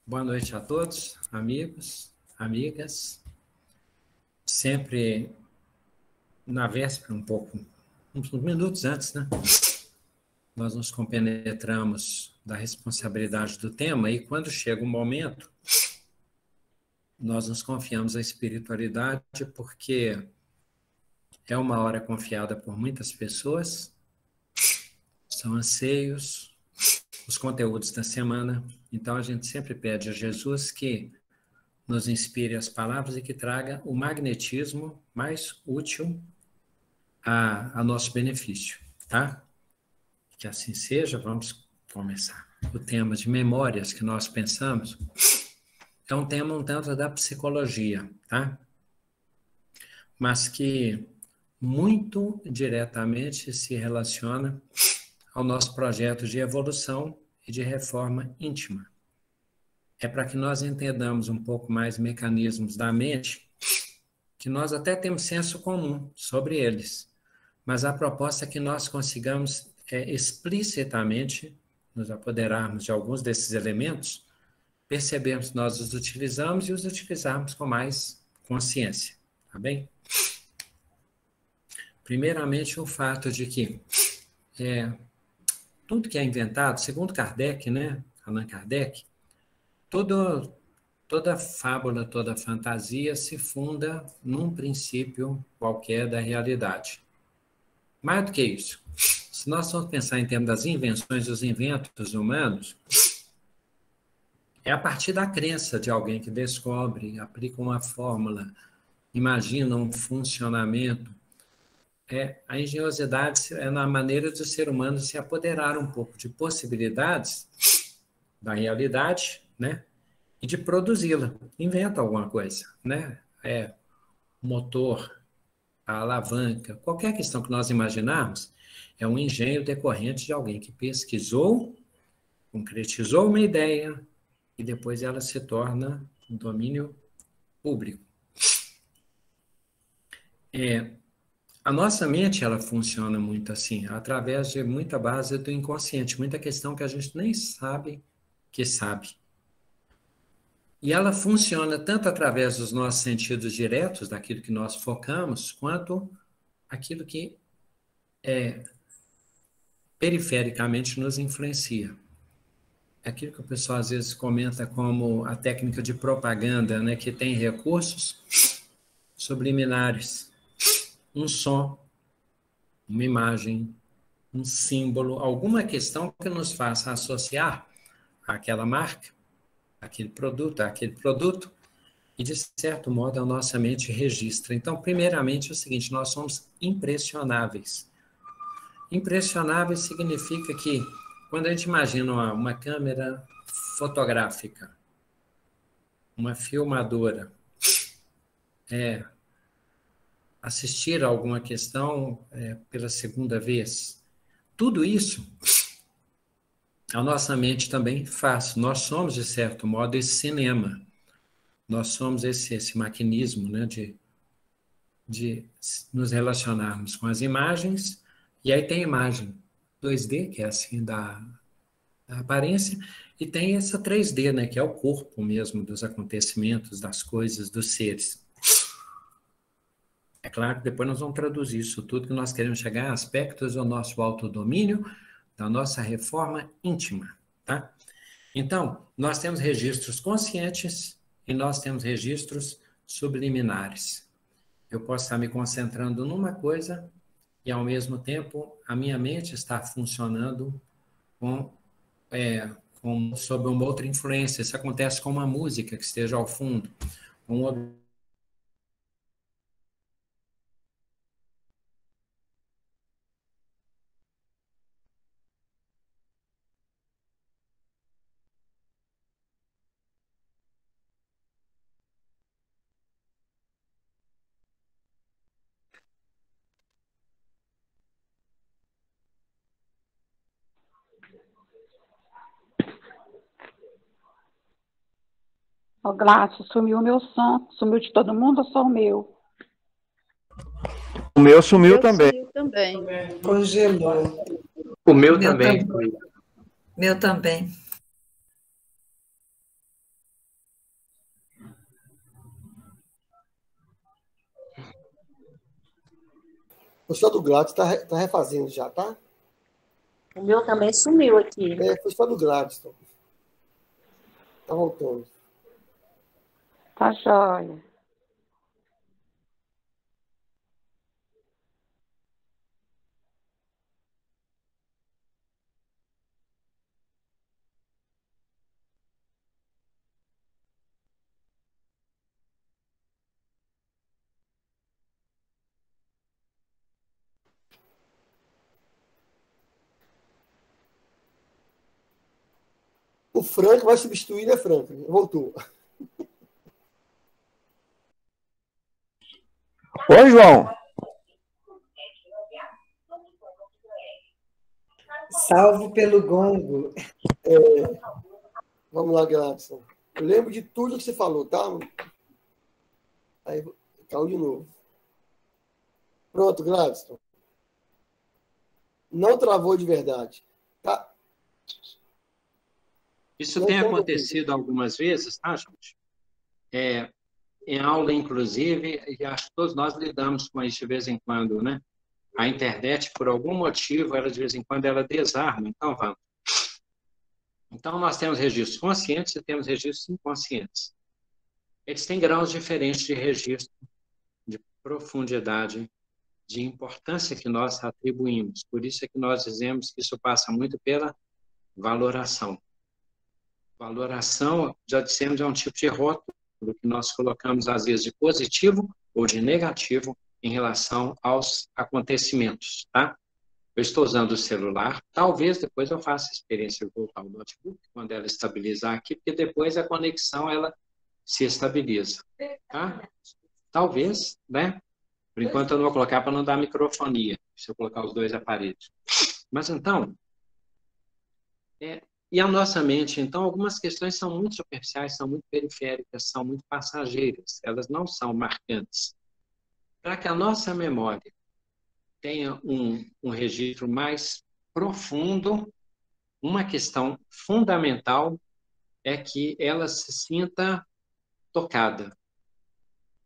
Boa noite a todos, amigos, amigas. Sempre na véspera, uns minutos antes, né? Nós nos compenetramos da responsabilidade do tema e quando chega o momento, nós nos confiamos à espiritualidade porque é uma hora confiada por muitas pessoas, são anseios, os conteúdos da semana. Então, a gente sempre pede a Jesus que nos inspire as palavras e que traga o magnetismo mais útil a nosso benefício, tá? Que assim seja, vamos começar. O tema de memórias que nós pensamos é um tema um tanto da psicologia, tá? Mas que muito diretamente se relaciona ao nosso projeto de evolução e de reforma íntima. É para que nós entendamos um pouco mais mecanismos da mente, que nós até temos senso comum sobre eles, mas a proposta é que nós consigamos explicitamente nos apoderarmos de alguns desses elementos, percebermos que nós os utilizamos e os utilizarmos com mais consciência, tá bem? Primeiramente, o fato de que tudo que é inventado, segundo Kardec, né, Allan Kardec, toda fábula, toda fantasia se funda num princípio qualquer da realidade. Mais do que isso, se nós formos pensar em termos das invenções, dos inventos humanos, é a partir da crença de alguém que descobre, aplica uma fórmula, imagina um funcionamento. A engenhosidade é na maneira do ser humano se apoderar um pouco de possibilidades da realidade, né? E de produzi-la. Inventa alguma coisa, né? Motor, a alavanca, qualquer questão que nós imaginarmos, é um engenho decorrente de alguém que pesquisou, concretizou uma ideia e depois ela se torna um domínio público. A nossa mente, ela funciona muito assim, através de muita base do inconsciente, muita questão que a gente nem sabe que sabe. E ela funciona tanto através dos nossos sentidos diretos, daquilo que nós focamos, quanto aquilo que perifericamente nos influencia. Aquilo que o pessoal às vezes comenta como a técnica de propaganda, né, que tem recursos subliminares. Um som, uma imagem, um símbolo, alguma questão que nos faça associar àquela marca, àquele produto, e de certo modo a nossa mente registra. Então, primeiramente é o seguinte, nós somos impressionáveis. Impressionáveis significa que quando a gente imagina uma câmera fotográfica, uma filmadora, assistir a alguma questão pela segunda vez, tudo isso a nossa mente também faz. Nós somos, de certo modo, esse cinema. Nós somos esse maquinismo, né, de nos relacionarmos com as imagens, e aí tem a imagem 2D, que é assim da aparência, e tem essa 3D, né, que é o corpo mesmo dos acontecimentos, das coisas, dos seres. É claro que depois nós vamos traduzir isso tudo que nós queremos chegar a aspectos do nosso autodomínio, da nossa reforma íntima, tá? Então, nós temos registros conscientes e nós temos registros subliminares. Eu posso estar me concentrando numa coisa e, ao mesmo tempo, a minha mente está funcionando sob uma outra influência. Isso acontece com uma música que esteja ao fundo, com Ô, Glácio, sumiu o meu som. Sumiu de todo mundo ou só o meu? O meu sumiu também. Congelou. O meu também. Meu também. O só do Gladys tá refazendo já, tá? O meu também sumiu aqui. Foi só do Gladstone. Tá voltando. Tá joia. O Frank vai substituir, né, Frank? Voltou. Oi, João. Salvo pelo gongo. Vamos lá, Gladson. Eu lembro de tudo que você falou, tá? Aí caiu de novo. Pronto, Gladson. Não travou de verdade. Tá? Isso Não tem tem acontecido algumas vezes, tá, gente? Em aula, inclusive, e acho que todos nós lidamos com isso de vez em quando, né? A internet, por algum motivo, ela de vez em quando ela desarma. Então, vamos. Então, nós temos registros conscientes e temos registros inconscientes. Eles têm graus diferentes de registro, de profundidade, de importância que nós atribuímos. Por isso é que nós dizemos que isso passa muito pela valoração. Valoração, já dissemos, é um tipo de rótulo que nós colocamos, às vezes, de positivo ou de negativo em relação aos acontecimentos, tá? Eu estou usando o celular, talvez depois eu faça a experiência de voltar ao notebook, quando ela estabilizar aqui, porque depois a conexão, ela se estabiliza, tá? Talvez, né? Por enquanto eu não vou colocar para não dar microfonia, se eu colocar os dois aparelhos. Mas então, e a nossa mente, então, algumas questões são muito superficiais, são muito periféricas, são muito passageiras, elas não são marcantes. Para que a nossa memória tenha um registro mais profundo, uma questão fundamental é que ela se sinta tocada.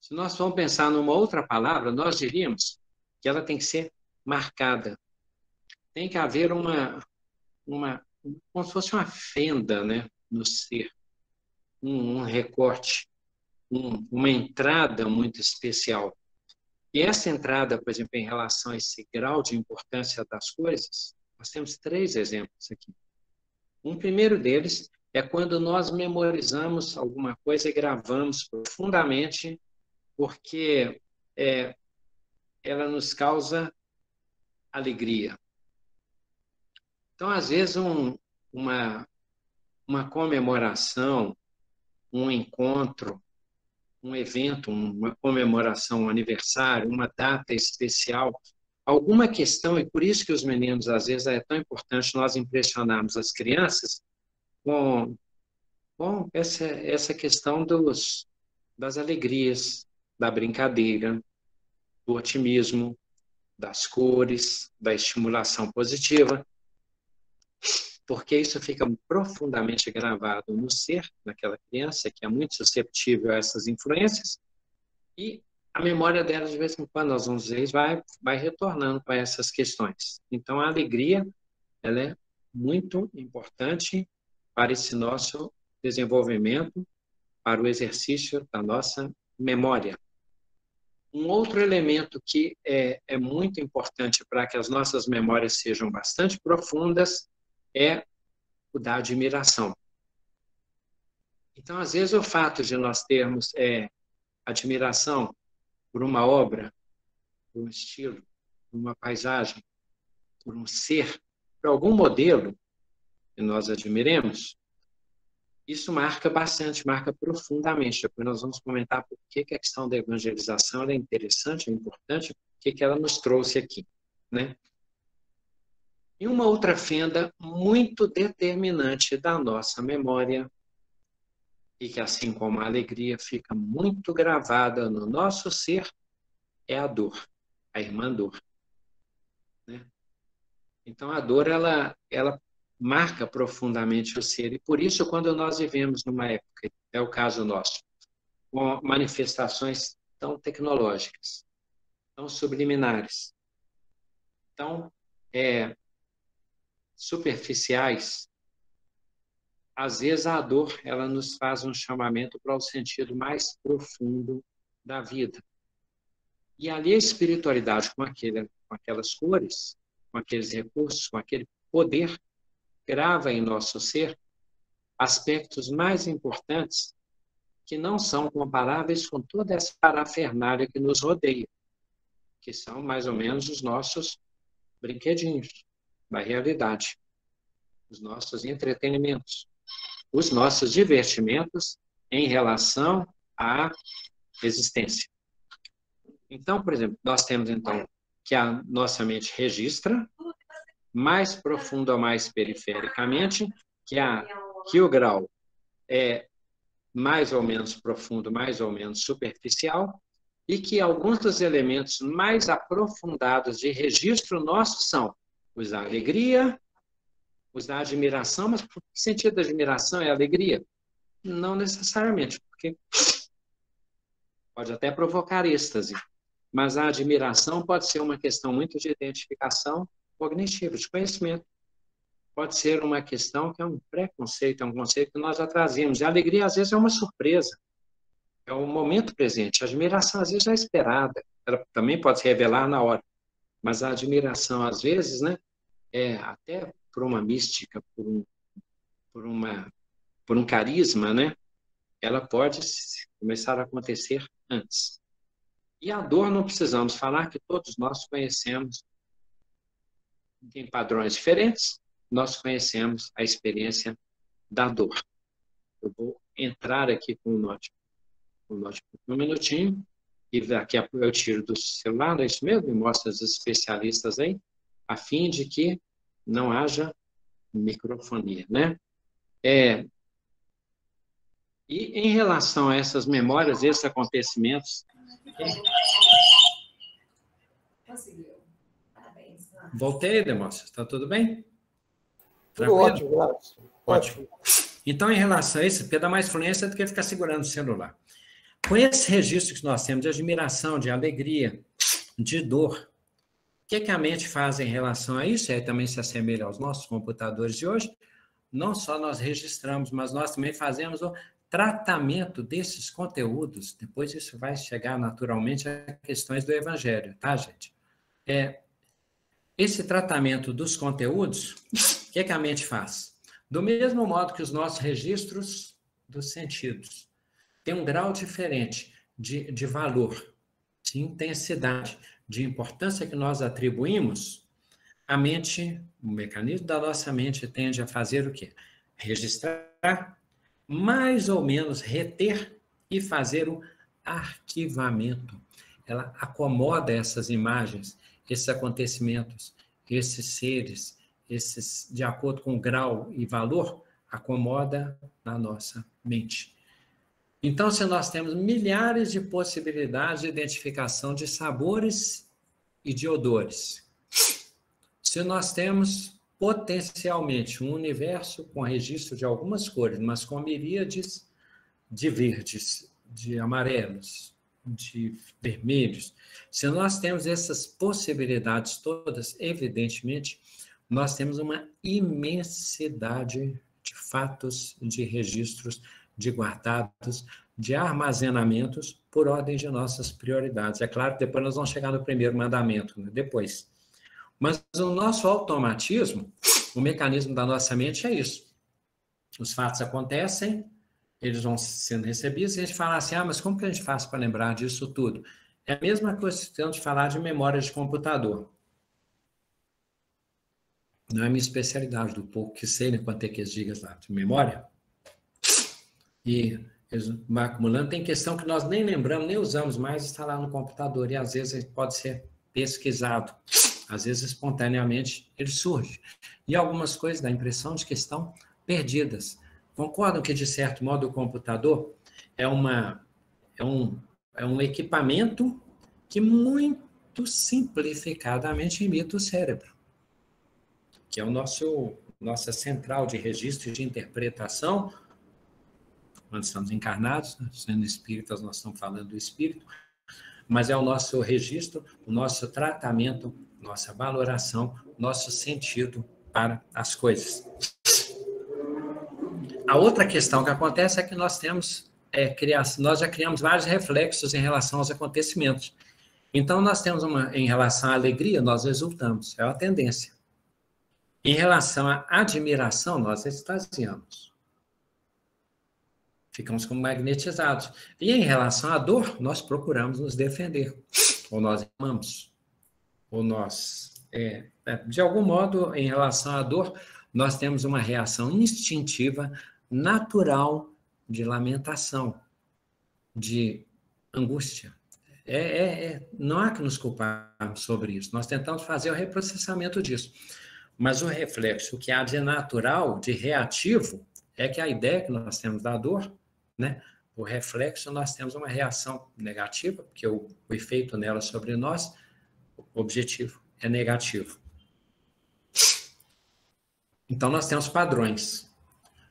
Se nós formos pensar numa outra palavra, nós diríamos que ela tem que ser marcada. Tem que haver como se fosse uma fenda, né, no ser, um recorte, uma entrada muito especial. E essa entrada, por exemplo, em relação a esse grau de importância das coisas, nós temos 3 exemplos aqui. Um primeiro deles é quando nós memorizamos alguma coisa e gravamos profundamente, porque ela nos causa alegria. Então, às vezes, uma comemoração, um encontro, um evento, uma comemoração, um aniversário, uma data especial, alguma questão, e por isso que os meninos, às vezes, é tão importante nós impressionarmos as crianças com essa questão das alegrias, da brincadeira, do otimismo, das cores, da estimulação positiva, porque isso fica profundamente gravado no ser daquela criança, que é muito susceptível a essas influências, e a memória dela, de vez em quando, nós vamos ver, vai retornando para essas questões. Então, a alegria, ela é muito importante para esse nosso desenvolvimento, para o exercício da nossa memória. Um outro elemento que é muito importante para que as nossas memórias sejam bastante profundas é o da admiração. Então, às vezes, o fato de nós termos admiração por uma obra, por um estilo, por uma paisagem, por um ser, por algum modelo que nós admiremos, isso marca bastante, marca profundamente. Depois nós vamos comentar por que a questão da evangelização é interessante, é importante, o que ela nos trouxe aqui, né? E uma outra fenda muito determinante da nossa memória, e que, assim como a alegria fica muito gravada no nosso ser, é a dor, a irmã dor, né? Então, a dor, ela marca profundamente o ser. E, por isso, quando nós vivemos numa época, é o caso nosso, com manifestações tão tecnológicas, tão subliminares, tão superficiais, às vezes a dor ela nos faz um chamamento para o sentido mais profundo da vida. E ali a espiritualidade com aquelas cores, com aqueles recursos, com aquele poder, grava em nosso ser aspectos mais importantes que não são comparáveis com toda essa parafernália que nos rodeia, que são mais ou menos os nossos brinquedinhos da realidade, os nossos entretenimentos, os nossos divertimentos em relação à existência. Então, por exemplo, nós temos então que a nossa mente registra mais profundo ou mais perifericamente, que o grau é mais ou menos profundo, mais ou menos superficial, e que alguns dos elementos mais aprofundados de registro nosso são os da alegria, os da admiração, mas o sentido da admiração é alegria? Não necessariamente, porque pode até provocar êxtase, mas a admiração pode ser uma questão muito de identificação cognitiva, de conhecimento. Pode ser uma questão que é um preconceito, é um conceito que nós já trazíamos. E a alegria, às vezes, é uma surpresa. É o momento presente. A admiração, às vezes, já é esperada. Ela também pode se revelar na hora. Mas a admiração, às vezes, né, até por uma mística, por um carisma, né, ela pode começar a acontecer antes. E a dor, não precisamos falar que todos nós conhecemos em padrões diferentes, nós conhecemos a experiência da dor. Eu vou entrar aqui com o notebook um minutinho, e daqui a pouco eu tiro do celular, não é isso mesmo? E mostro os especialistas aí, a fim de que não haja microfonia, né? E em relação a essas memórias, esses acontecimentos... Voltei, Demóstenes, está tudo bem? Tudo ótimo, graças. Ótimo. Então, em relação a isso, porque dá mais fluência do que ficar segurando o celular. Com esse registro que nós temos de admiração, de alegria, de dor, o que a mente faz em relação a isso? E aí também se assemelha aos nossos computadores de hoje. Não só nós registramos, mas nós também fazemos o tratamento desses conteúdos. Depois isso vai chegar naturalmente a questões do Evangelho, tá, gente? Esse tratamento dos conteúdos, o que a mente faz? Do mesmo modo que os nossos registros dos sentidos têm um grau diferente de valor, de intensidade, de importância que nós atribuímos, a mente, o mecanismo da nossa mente tende a fazer o quê? Registrar, mais ou menos reter e fazer o arquivamento. Ela acomoda essas imagens, esses acontecimentos, esses seres, esses, de acordo com o grau e valor, acomoda na nossa mente. Então, se nós temos milhares de possibilidades de identificação de sabores e de odores, se nós temos potencialmente um universo com registro de algumas cores, mas com miríades de verdes, de amarelos, de vermelhos, se nós temos essas possibilidades todas, evidentemente, nós temos uma imensidade de fatos, de registros, de guardados, de armazenamentos por ordem de nossas prioridades. É claro que depois nós vamos chegar no primeiro mandamento, né? Depois. Mas o nosso automatismo, o mecanismo da nossa mente é isso. Os fatos acontecem, eles vão sendo recebidos, e a gente fala assim, mas como que a gente faz para lembrar disso tudo? É a mesma coisa que de falar de memória de computador. Não é a minha especialidade, do pouco que sei, né, quanto é que eles gigas lá de memória. E eles vão acumulando. Tem questão que nós nem lembramos, nem usamos mais, está lá no computador, e às vezes pode ser pesquisado. Às vezes, espontaneamente, ele surge. E algumas coisas dá a impressão de que estão perdidas. Concordam que, de certo modo, o computador é um equipamento que muito simplificadamente imita o cérebro, que é nossa central de registro e de interpretação. Quando estamos encarnados, né, sendo espíritas, nós estamos falando do espírito, Mas é o nosso registro, o nosso tratamento, nossa valoração, nosso sentido para as coisas. A outra questão que acontece é que nós temos nós já criamos vários reflexos em relação aos acontecimentos. Então, nós temos em relação à alegria, nós exultamos, é uma tendência. Em relação à admiração, nós extasiamos. Ficamos como magnetizados. E em relação à dor, nós procuramos nos defender. Ou nós amamos. Ou nós... de algum modo, em relação à dor, nós temos uma reação instintiva, natural, de lamentação, de angústia. Não há que nos culparmos sobre isso. Nós tentamos fazer o reprocessamento disso. Mas o reflexo, o que há de natural, de reativo, é que a ideia que nós temos da dor, né? O reflexo, nós temos uma reação negativa, porque o efeito nela sobre nós, o objetivo, é negativo. Então, nós temos padrões.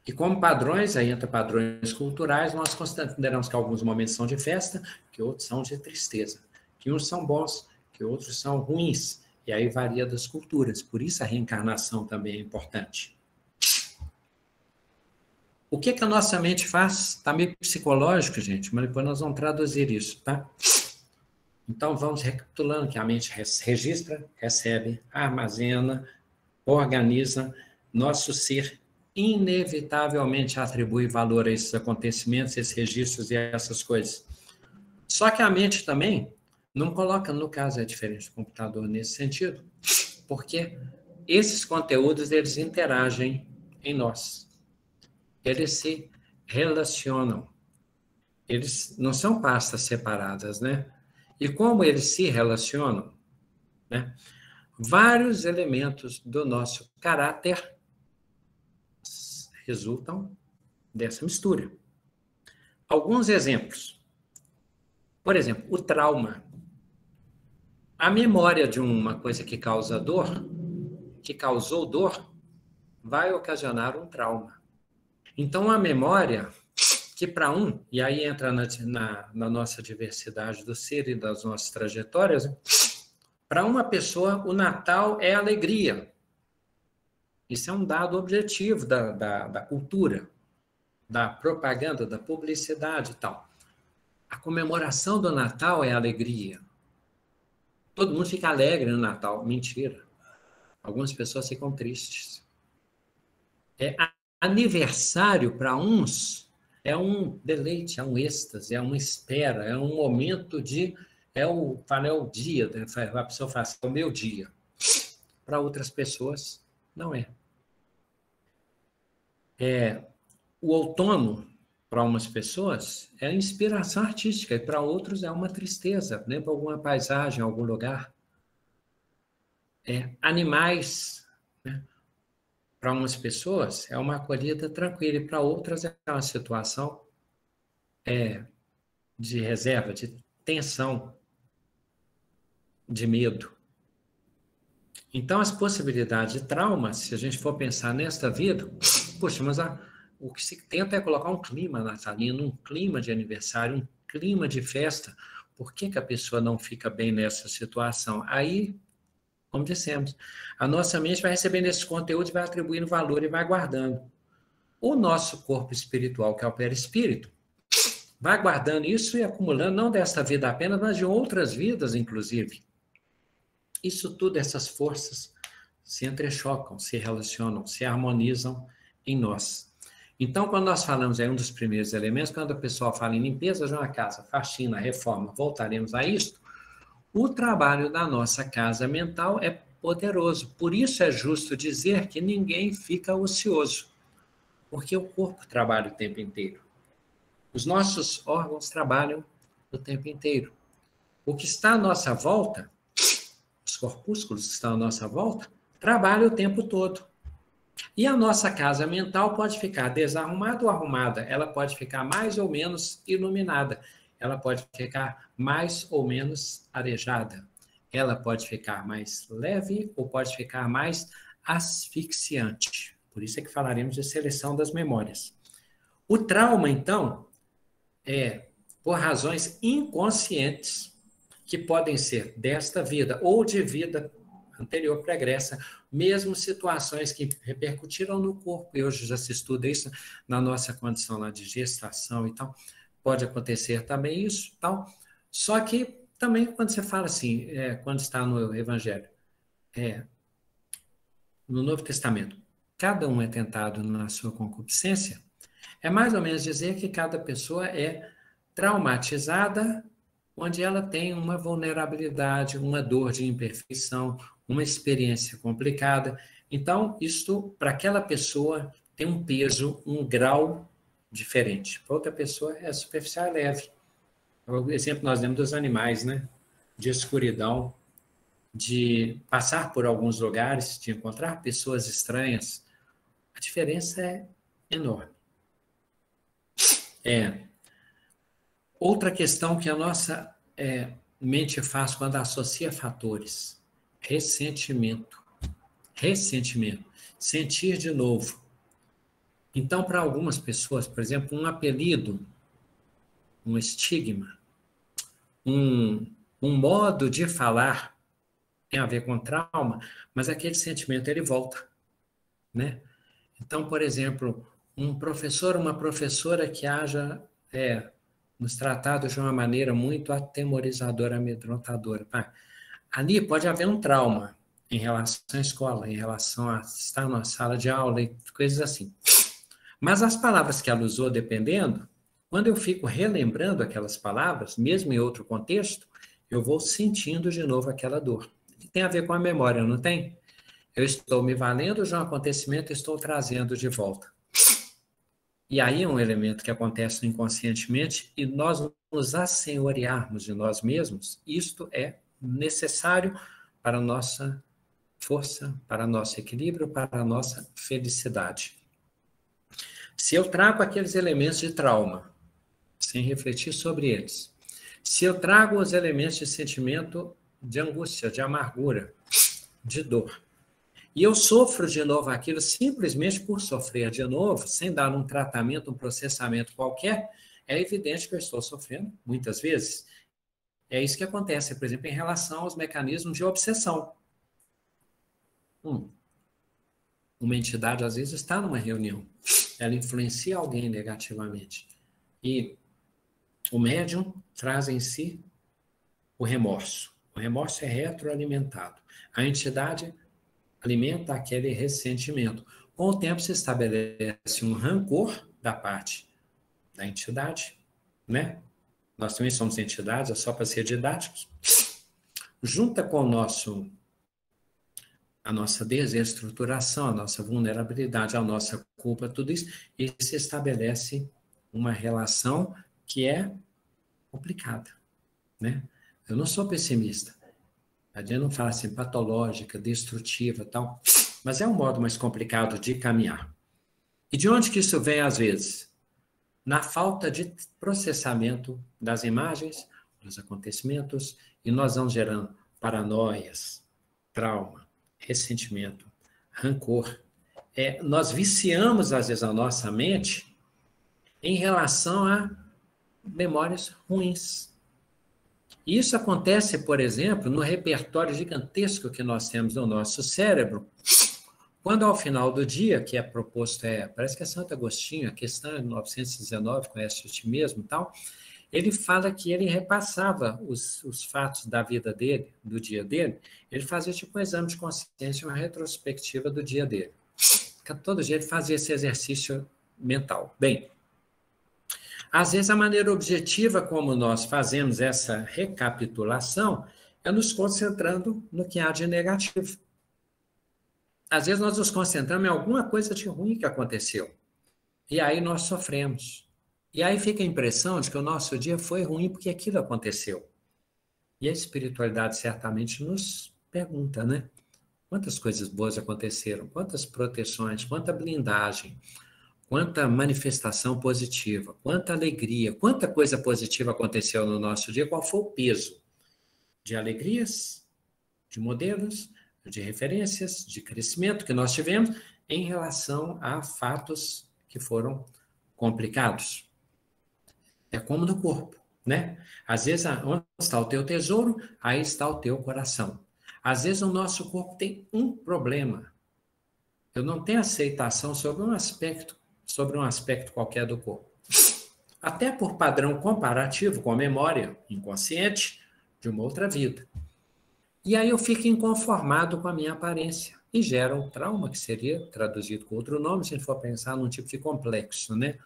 E como padrões, aí entra padrões culturais, nós consideramos que alguns momentos são de festa, que outros são de tristeza. Que uns são bons, que outros são ruins. E aí varia das culturas. Por isso a reencarnação também é importante. O que a nossa mente faz? Está meio psicológico, gente, mas depois nós vamos traduzir isso, tá? Então, vamos recapitulando que a mente registra, recebe, armazena, organiza, nosso ser inevitavelmente atribui valor a esses acontecimentos, esses registros e essas coisas. Só que a mente também não coloca, no caso é diferente do computador nesse sentido, porque esses conteúdos, eles interagem em nós. Eles se relacionam. Eles não são pastas separadas, né? E como eles se relacionam, né? Vários elementos do nosso caráter resultam dessa mistura. Alguns exemplos. Por exemplo, o trauma. A memória de uma coisa que causa dor, que causou dor, vai ocasionar um trauma. Então, a memória que para e aí entra na nossa diversidade do ser e das nossas trajetórias, para uma pessoa, o Natal é alegria. Isso é um dado objetivo da cultura, da propaganda, da publicidade e tal. A comemoração do Natal é alegria. Todo mundo fica alegre no Natal. Mentira. Algumas pessoas ficam tristes. Aniversário, para uns, é um deleite, é um êxtase, é uma espera, é um momento de... É o dia, né? A pessoa fala assim, é o meu dia. Para outras pessoas, não é. O outono, para umas pessoas, é inspiração artística, e para outros é uma tristeza, né? Para alguma paisagem, algum lugar. Animais, né? Para umas pessoas é uma acolhida tranquila, e para outras é uma situação de reserva, de tensão, de medo. Então, as possibilidades de trauma, se a gente for pensar nesta vida, poxa, mas o que se tenta é colocar um clima natalino, um clima de aniversário, um clima de festa. Por que a pessoa não fica bem nessa situação? Aí, como dissemos, a nossa mente vai recebendo esses conteúdos, vai atribuindo valor e vai guardando. O nosso corpo espiritual, que é o perispírito, vai guardando isso e acumulando, não desta vida apenas, mas de outras vidas, inclusive. Isso tudo, essas forças se entrechocam, se relacionam, se harmonizam em nós. Então, quando nós falamos aí um dos primeiros elementos, quando a pessoa fala em limpeza de uma casa, faxina, reforma, voltaremos a isso, o trabalho da nossa casa mental é poderoso. Por isso é justo dizer que ninguém fica ocioso, porque o corpo trabalha o tempo inteiro. Os nossos órgãos trabalham o tempo inteiro. O que está à nossa volta, os corpúsculos que estão à nossa volta, trabalham o tempo todo. E a nossa casa mental pode ficar desarrumada ou arrumada, ela pode ficar mais ou menos iluminada, ela pode ficar mais ou menos arejada, ela pode ficar mais leve ou pode ficar mais asfixiante. Por isso é que falaremos de seleção das memórias. O trauma, então, por razões inconscientes, que podem ser desta vida ou de vida anterior pregressa, mesmo situações que repercutiram no corpo, e hoje já se estuda isso na nossa condição lá de gestação e tal, pode acontecer também isso, tal. Só que também quando você fala assim, quando está no Evangelho, no Novo Testamento, cada um é tentado na sua concupiscência, é mais ou menos dizer que cada pessoa é traumatizada, onde ela tem uma vulnerabilidade, uma dor de imperfeição, uma experiência complicada. Então, isto, para aquela pessoa, tem um peso, um grau diferente. Para outra pessoa, é superficial, leve. O exemplo nós demos dos animais, né? De escuridão, de passar por alguns lugares, de encontrar pessoas estranhas. A diferença é enorme. Outra questão que a nossa mente faz quando associa fatores. Ressentimento. Sentir de novo. Então, para algumas pessoas, por exemplo, um apelido, um estigma, um modo de falar tem a ver com trauma, mas aquele sentimento ele volta, né? Então, por exemplo, um professor, uma professora que haja nos tratado de uma maneira muito atemorizadora, amedrontadora. Ali pode haver um trauma em relação à escola, em relação a estar numa sala de aula e coisas assim. Mas as palavras que ela usou, dependendo, quando eu fico relembrando aquelas palavras, mesmo em outro contexto, eu vou sentindo de novo aquela dor. Tem a ver com a memória, não tem? Eu estou me valendo de um acontecimento e estou trazendo de volta. E aí é um elemento que acontece inconscientemente e nós nos assenhorearmos de nós mesmos, isto é necessário para a nossa força, para o nosso equilíbrio, para a nossa felicidade. Se eu trago aqueles elementos de trauma, sem refletir sobre eles, se eu trago os elementos de sentimento de angústia, de amargura, de dor, e eu sofro de novo aquilo simplesmente por sofrer de novo, sem dar um tratamento, um processamento qualquer, é evidente que eu estou sofrendo, muitas vezes. É isso que acontece, por exemplo, em relação aos mecanismos de obsessão. Uma entidade, às vezes, está numa reunião, ela influencia alguém negativamente. E o médium traz em si o remorso. O remorso é retroalimentado. A entidade alimenta aquele ressentimento. Com o tempo se estabelece um rancor da parte da entidade, né? Nós também somos entidades, é só para ser didáticos. Junta com a nossa desestruturação, a nossa vulnerabilidade, a nossa culpa, tudo isso, e se estabelece uma relação que é complicada, né? Eu não sou pessimista. A gente não fala assim, patológica, destrutiva e tal, mas é um modo mais complicado de caminhar. E de onde que isso vem, às vezes? Na falta de processamento das imagens, dos acontecimentos, e nós vamos gerando paranoias, trauma, ressentimento, rancor. Nós viciamos, às vezes, a nossa mente em relação a memórias ruins. Isso acontece, por exemplo, no repertório gigantesco que nós temos no nosso cérebro, quando ao final do dia, que é proposto, parece que é Santo Agostinho, a questão é 919, conhece ti mesmo e tal, ele fala que ele repassava os fatos da vida dele, do dia dele, ele fazia tipo um exame de consciência, uma retrospectiva do dia dele. Todo dia ele fazia esse exercício mental. Bem, às vezes, a maneira objetiva como nós fazemos essa recapitulação é nos concentrando no que há de negativo. Às vezes, nós nos concentramos em alguma coisa de ruim que aconteceu. E aí nós sofremos. E aí fica a impressão de que o nosso dia foi ruim porque aquilo aconteceu. E a espiritualidade certamente nos pergunta, né? Quantas coisas boas aconteceram? Quantas proteções? Quanta blindagem? Quanta manifestação positiva, quanta alegria, quanta coisa positiva aconteceu no nosso dia, qual foi o peso de alegrias, de modelos, de referências, de crescimento que nós tivemos em relação a fatos que foram complicados. É como no corpo. né? Às vezes, onde está o teu tesouro, aí está o teu coração. Às vezes, o nosso corpo tem um problema. Eu não tenho aceitação sobre um aspecto qualquer do corpo. Até por padrão comparativo com a memória inconsciente de uma outra vida. E aí eu fico inconformado com a minha aparência e gera um trauma, que seria traduzido com outro nome, se a gente for pensar num tipo de complexo, né?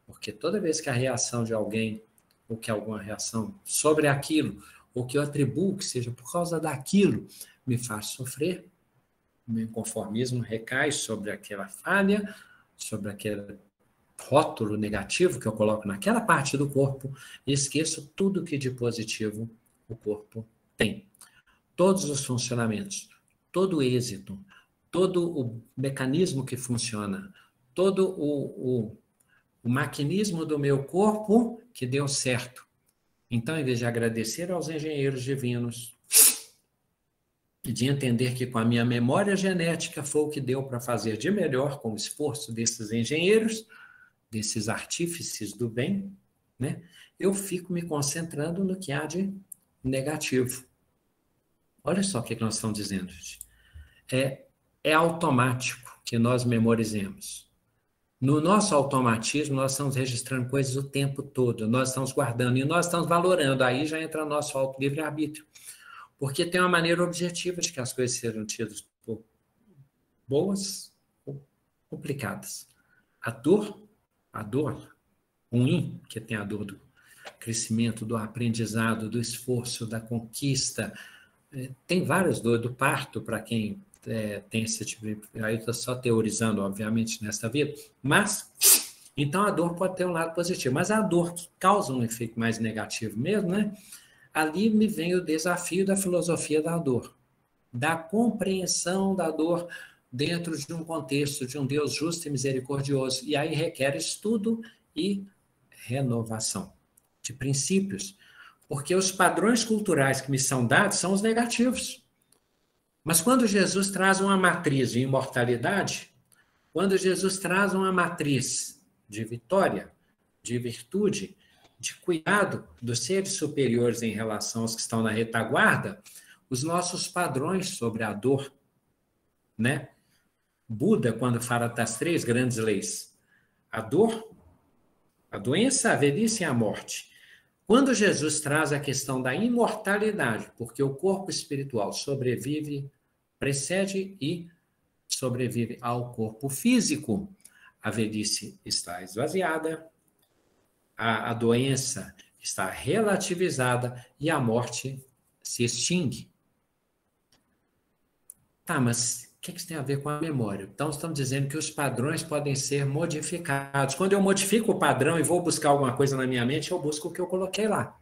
Porque toda vez que a reação de alguém, ou que alguma reação sobre aquilo, ou que eu atribuo que seja por causa daquilo, me faz sofrer, o meu inconformismo recai sobre aquela falha, sobre aquele rótulo negativo que eu coloco naquela parte do corpo e esqueço tudo que de positivo o corpo tem. Todos os funcionamentos, todo o êxito, todo o mecanismo que funciona, todo o maquinismo do meu corpo que deu certo. Então, em vez de agradecer aos engenheiros divinos, e de entender que com a minha memória genética foi o que deu para fazer de melhor com o esforço desses engenheiros, desses artífices do bem, né? Eu fico me concentrando no que há de negativo. Olha só o que nós estamos dizendo, gente. É automático que nós memorizemos. No nosso automatismo, nós estamos registrando coisas o tempo todo, nós estamos guardando e nós estamos valorando. Aí já entra nosso auto-livre-arbítrio. Porque tem uma maneira objetiva de que as coisas sejam tidas por boas ou complicadas. A dor ruim, que tem a dor do crescimento, do aprendizado, do esforço, da conquista. Tem várias dores, do parto, para quem tem esse tipo de... Aí eu estou só teorizando, obviamente, nesta vida. Mas, então, a dor pode ter um lado positivo. Mas a dor que causa um efeito mais negativo mesmo, né? Ali me vem o desafio da filosofia da dor, da compreensão da dor dentro de um contexto de um Deus justo e misericordioso. E aí requer estudo e renovação de princípios, porque os padrões culturais que me são dados são os negativos. Mas quando Jesus traz uma matriz de imortalidade, quando Jesus traz uma matriz de vitória, de virtude, de cuidado dos seres superiores em relação aos que estão na retaguarda, os nossos padrões sobre a dor, né? Buda, quando fala das 3 grandes leis, a dor, a doença, a velhice e a morte. Quando Jesus traz a questão da imortalidade, porque o corpo espiritual sobrevive, precede e sobrevive ao corpo físico, a velhice está esvaziada, a doença está relativizada e a morte se extingue. Tá, mas o que isso tem a ver com a memória? Então, estamos dizendo que os padrões podem ser modificados. Quando eu modifico o padrão e vou buscar alguma coisa na minha mente, eu busco o que eu coloquei lá.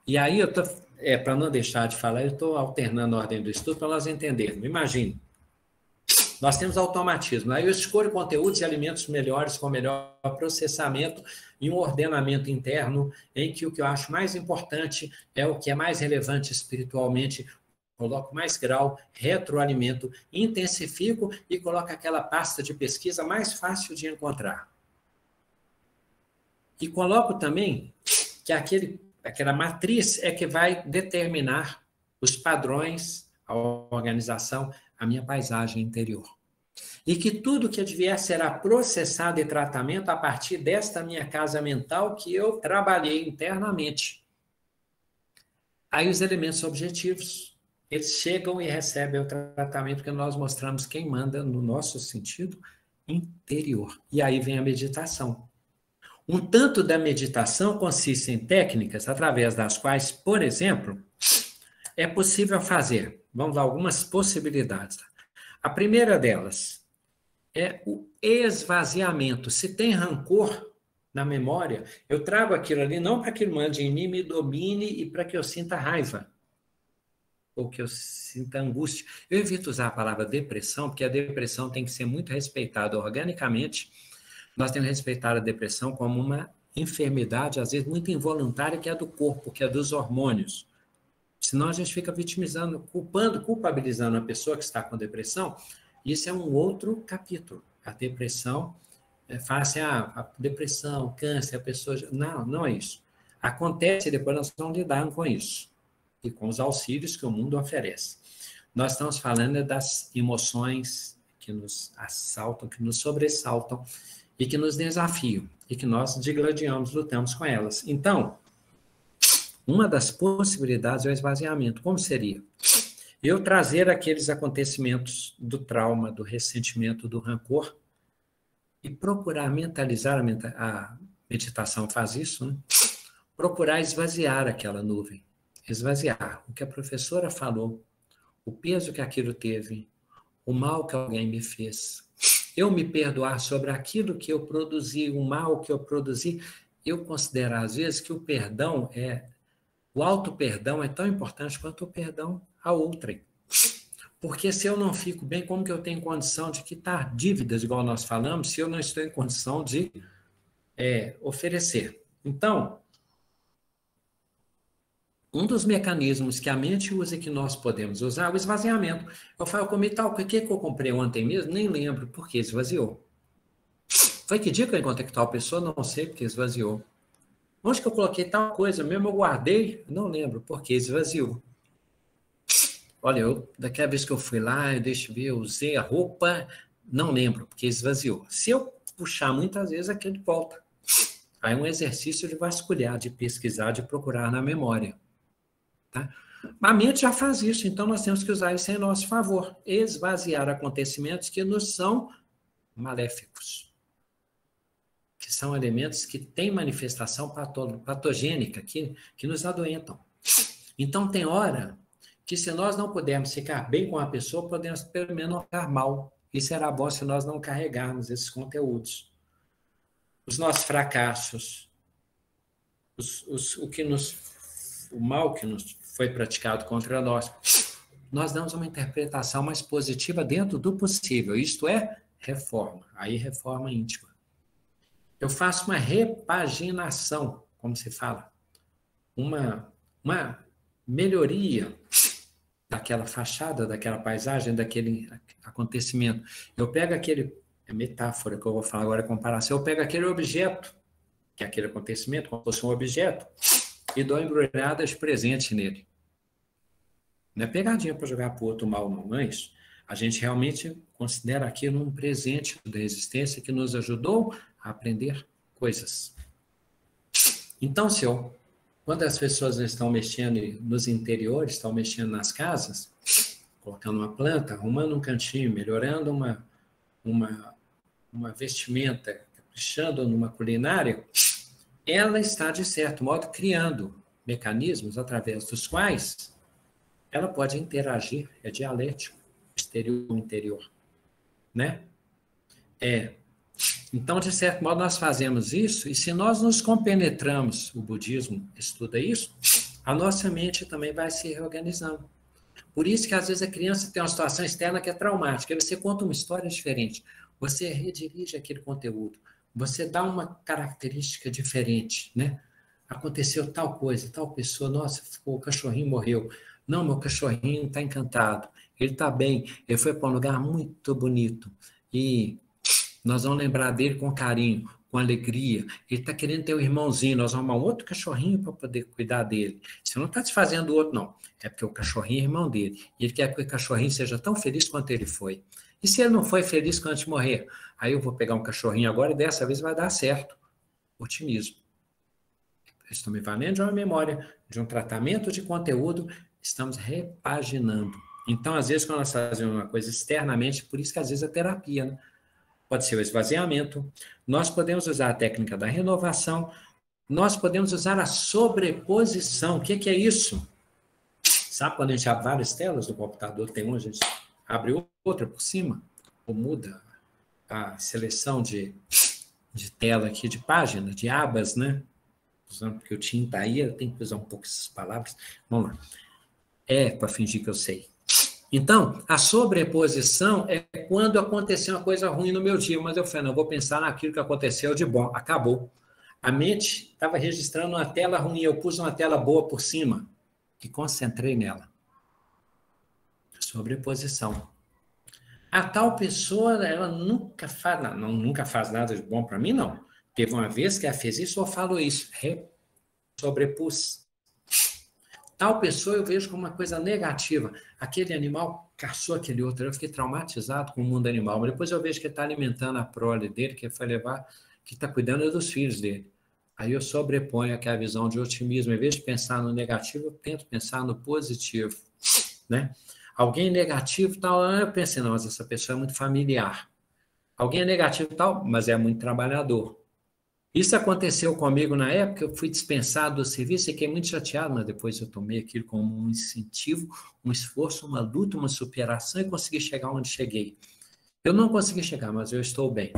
E aí, para não deixar de falar, eu estou alternando a ordem do estudo para nós entendermos. Imagine, nós temos automatismo. Aí eu escolho conteúdos e alimentos melhores, com melhor processamento e um ordenamento interno, em que o que eu acho mais importante é o que é mais relevante espiritualmente. Coloco mais grau, retroalimento, intensifico e coloco aquela pasta de pesquisa mais fácil de encontrar. E coloco também que aquela matriz é que vai determinar os padrões, a organização, a minha paisagem interior. E que tudo que vier será processado e tratamento a partir desta minha casa mental que eu trabalhei internamente. Aí os elementos objetivos, eles chegam e recebem o tratamento que nós mostramos quem manda no nosso sentido interior. E aí vem a meditação. Um tanto da meditação consiste em técnicas através das quais, por exemplo, é possível fazer, vamos lá, algumas possibilidades. A primeira delas é o esvaziamento. Se tem rancor na memória, eu trago aquilo ali não para que ele mande em mim, me domine e para que eu sinta raiva, ou que eu sinta angústia. Eu evito usar a palavra depressão, porque a depressão tem que ser muito respeitada organicamente. Nós temos que respeitar a depressão como uma enfermidade, às vezes muito involuntária, que é do corpo, que é dos hormônios. Senão a gente fica vitimizando, culpabilizando a pessoa que está com depressão. Isso é um outro capítulo. A depressão, fala assim, a depressão, câncer, a pessoa... Não é isso. Acontece e depois nós vamos lidar com isso. E com os auxílios que o mundo oferece. Nós estamos falando das emoções que nos assaltam, que nos sobressaltam e que nos desafiam. E que nós digladiamos, lutamos com elas. Então, uma das possibilidades é o esvaziamento. Como seria? Eu trazer aqueles acontecimentos do trauma, do ressentimento, do rancor e procurar mentalizar, a meditação faz isso, né? Procurar esvaziar aquela nuvem. Esvaziar o que a professora falou, o peso que aquilo teve, o mal que alguém me fez. Eu me perdoar sobre aquilo que eu produzi, o mal que eu produzi. Eu considero, às vezes, que o auto-perdão é tão importante quanto o perdão a outrem. Porque se eu não fico bem, como que eu tenho condição de quitar dívidas, igual nós falamos, se eu não estou em condição de oferecer? Então, um dos mecanismos que a mente usa e que nós podemos usar é o esvaziamento. Eu falo, eu comi tal, o que eu comprei ontem mesmo? Nem lembro, porque esvaziou. Foi que dia que eu encontrei com tal pessoa? Não sei, porque esvaziou. Onde que eu coloquei tal coisa? Mesmo eu guardei? Não lembro, porque esvaziou. Olha, daquela vez que eu fui lá, deixa eu ver, eu usei a roupa, não lembro, porque esvaziou. Se eu puxar muitas vezes, aquele volta. Aí é um exercício de vasculhar, de pesquisar, de procurar na memória. Tá? A mente já faz isso, então nós temos que usar isso em nosso favor. Esvaziar acontecimentos que nos são maléficos. Que são elementos que têm manifestação patogênica, que nos adoentam. Então tem hora que se nós não pudermos ficar bem com a pessoa, podemos pelo menos ficar mal. E será bom se nós não carregarmos esses conteúdos. Os nossos fracassos, o mal que nos foi praticado contra nós, nós damos uma interpretação mais positiva dentro do possível. Isto é reforma. Aí reforma íntima. Eu faço uma repaginação, como se fala, uma melhoria daquela fachada, daquela paisagem, daquele acontecimento. Eu pego metáfora que eu vou falar agora, comparação, eu pego aquele objeto, que é aquele acontecimento, como se fosse um objeto, e dou embrulhadas presentes nele. Não é pegadinha para jogar para o outro mal, não, mas a gente realmente considera aquilo um presente da existência que nos ajudou a aprender coisas. Então, quando as pessoas estão mexendo nos interiores, estão mexendo nas casas, colocando uma planta, arrumando um cantinho, melhorando uma vestimenta, caprichando numa culinária, ela está, de certo modo, criando mecanismos através dos quais ela pode interagir, é dialético, exterior-interior, né? Então, de certo modo, nós fazemos isso, e se nós nos compenetramos, o budismo estuda isso, a nossa mente também vai se reorganizando. Por isso que, às vezes, a criança tem uma situação externa que é traumática, aí você conta uma história diferente, você redirige aquele conteúdo, você dá uma característica diferente, né? Aconteceu tal coisa, tal pessoa, nossa, o cachorrinho morreu. Não, meu cachorrinho está encantado, ele está bem, ele foi para um lugar muito bonito, e nós vamos lembrar dele com carinho, com alegria. Ele está querendo ter um irmãozinho, nós vamos arrumar um outro cachorrinho para poder cuidar dele. Você não está desfazendo do outro, não. É porque o cachorrinho é irmão dele. E ele quer que o cachorrinho seja tão feliz quanto ele foi. E se ele não foi feliz antes de morrer? Aí eu vou pegar um cachorrinho agora e dessa vez vai dar certo. Otimismo. Estou me valendo de uma memória, de um tratamento de conteúdo, estamos repaginando. Então, às vezes, quando nós fazemos uma coisa externamente, por isso que às vezes a terapia, né? Pode ser o esvaziamento, nós podemos usar a técnica da renovação, nós podemos usar a sobreposição. O que é isso? Sabe quando a gente abre várias telas do computador, tem uma, a gente abre outra por cima, ou muda a seleção de tela aqui, de página, de abas, né? Porque o Tim está aí, eu tenho que usar um pouco essas palavras. Vamos lá. Para fingir que eu sei. Então, a sobreposição é quando aconteceu uma coisa ruim no meu dia, mas eu falei, não, eu vou pensar naquilo que aconteceu de bom. Acabou. A mente estava registrando uma tela ruim, eu pus uma tela boa por cima e concentrei nela. Sobreposição. A tal pessoa, ela nunca faz nada de bom para mim, não. Teve uma vez que ela fez isso ou falou isso. sobrepus. Tal pessoa eu vejo como uma coisa negativa. Aquele animal caçou aquele outro. Eu fiquei traumatizado com o mundo animal. Mas depois eu vejo que ele está alimentando a prole dele, que ele foi levar, que está cuidando dos filhos dele. Aí eu sobreponho aquela visão de otimismo. Em vez de pensar no negativo, eu tento pensar no positivo. Né? Alguém negativo, tal, eu pensei, não, mas essa pessoa é muito familiar. Alguém é negativo, tal, mas é muito trabalhador. Isso aconteceu comigo na época, eu fui dispensado do serviço, fiquei muito chateado, mas depois eu tomei aquilo como um incentivo, um esforço, uma luta, uma superação e consegui chegar onde cheguei. Eu não consegui chegar, mas eu estou bem.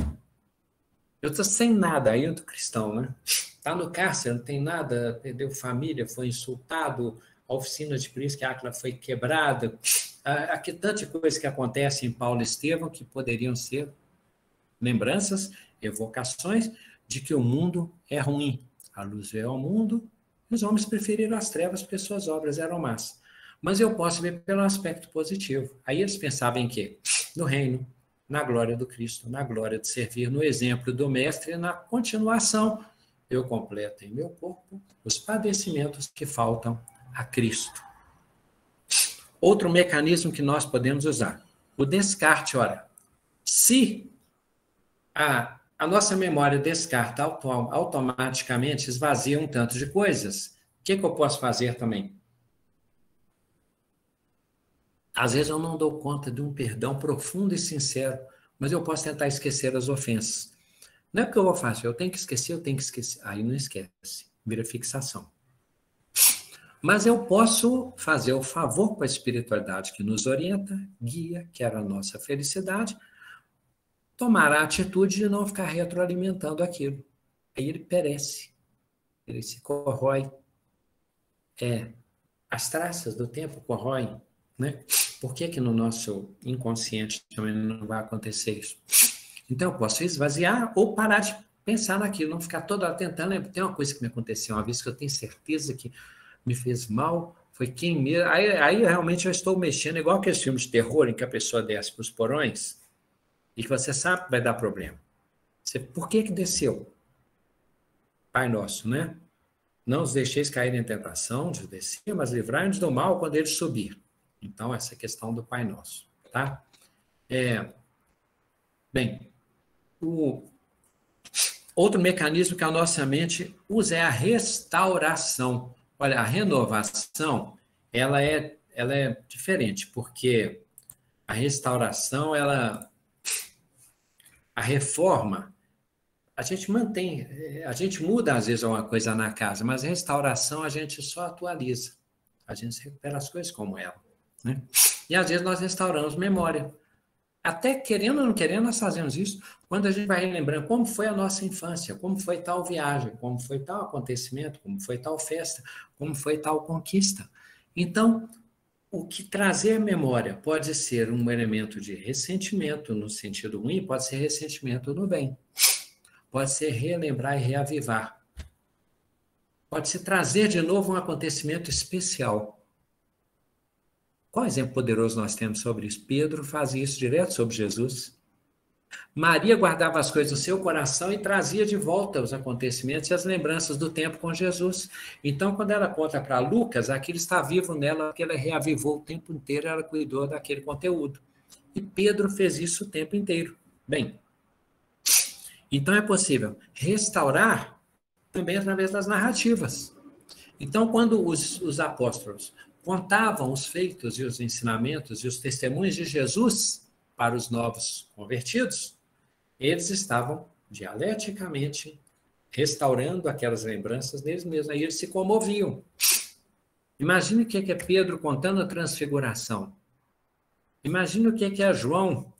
Eu estou sem nada, aí eu estou cristão, né? Está no cárcere, não tem nada, perdeu família, foi insultado, a oficina de polícia que a Áquila foi quebrada. Aqui tanta coisa que acontece em Paulo e Estevão que poderiam ser lembranças, evocações de que o mundo é ruim. A luz veio ao mundo e os homens preferiram as trevas porque suas obras eram más. Mas eu posso ver pelo aspecto positivo. Aí eles pensavam em quê? No reino, na glória do Cristo, na glória de servir, no exemplo do Mestre e na continuação. Eu completo em meu corpo os padecimentos que faltam a Cristo. Outro mecanismo que nós podemos usar, o descarte. Ora, se a nossa memória descarta automaticamente, esvazia um tanto de coisas, o que eu posso fazer também? Às vezes eu não dou conta de um perdão profundo e sincero, mas eu posso tentar esquecer as ofensas. Não é porque eu vou fazer, eu tenho que esquecer. Aí não esquece, vira fixação. Mas eu posso fazer o favor com a espiritualidade que nos orienta, guia, que era a nossa felicidade, tomar a atitude de não ficar retroalimentando aquilo. Aí ele perece, ele se corrói. As traças do tempo corroem, né? Por que no nosso inconsciente também não vai acontecer isso? Então eu posso esvaziar ou parar de pensar naquilo, não ficar toda hora tentando. Tem uma coisa que me aconteceu uma vez que eu tenho certeza que me fez mal, foi quem mesmo. Aí realmente eu estou mexendo, igual aqueles filmes de terror em que a pessoa desce para os porões e que você sabe que vai dar problema. Por que desceu? Pai nosso, né? Não os deixeis cair em tentação, de descer, mas livrai-nos do mal quando ele subir. Então, essa questão do Pai Nosso, tá? Bem, o outro mecanismo que a nossa mente usa é a restauração. Olha, a renovação, ela é diferente, porque a restauração, a reforma, a gente mantém, a gente muda às vezes uma coisa na casa, mas a restauração a gente só atualiza, a gente recupera as coisas como ela, né? E às vezes nós restauramos memória. Até querendo ou não querendo, nós fazemos isso quando a gente vai lembrando como foi a nossa infância, como foi tal viagem, como foi tal acontecimento, como foi tal festa, como foi tal conquista. Então, o que trazer memória pode ser um elemento de ressentimento no sentido ruim, pode ser ressentimento no bem. Pode ser relembrar e reavivar. Pode ser trazer de novo um acontecimento especial. Qual exemplo poderoso nós temos sobre isso? Pedro fazia isso direto sobre Jesus. Maria guardava as coisas no seu coração e trazia de volta os acontecimentos e as lembranças do tempo com Jesus. Então, quando ela conta para Lucas, aquilo está vivo nela, porque ela reavivou o tempo inteiro, ela cuidou daquele conteúdo. E Pedro fez isso o tempo inteiro. Bem, então é possível restaurar também através das narrativas. Então, quando os apóstolos contavam os feitos e os ensinamentos e os testemunhos de Jesus para os novos convertidos, eles estavam dialeticamente restaurando aquelas lembranças deles mesmos. Aí eles se comoviam. Imagine o que é Pedro contando a transfiguração. Imagine o que é João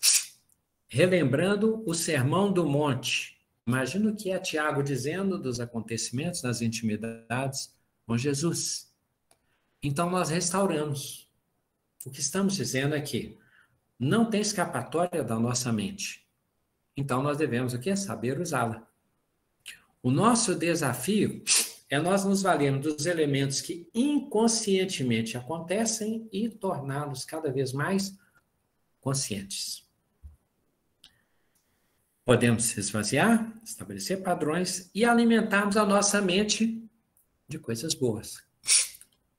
relembrando o Sermão do Monte. Imagina o que é Tiago dizendo dos acontecimentos nas intimidades com Jesus. Então, nós restauramos. O que estamos dizendo é que não tem escapatória da nossa mente. Então, nós devemos o quê? Saber usá-la. O nosso desafio é nós nos valermos dos elementos que inconscientemente acontecem e torná-los cada vez mais conscientes. Podemos se esvaziar, estabelecer padrões e alimentarmos a nossa mente de coisas boas.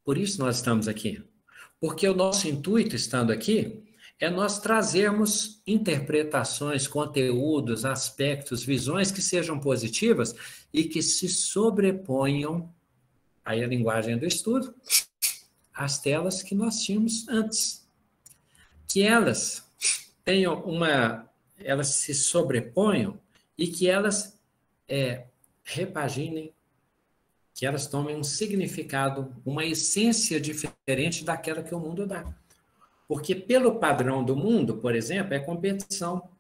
Por isso nós estamos aqui. Porque o nosso intuito, estando aqui, é nós trazermos interpretações, conteúdos, aspectos, visões que sejam positivas e que se sobreponham, aí a linguagem do estudo, às telas que nós tínhamos antes. Que elas tenham elas se sobreponham e que elas repaginem, que elas tomem um significado, uma essência diferente daquela que o mundo dá. Porque pelo padrão do mundo, por exemplo, é competição.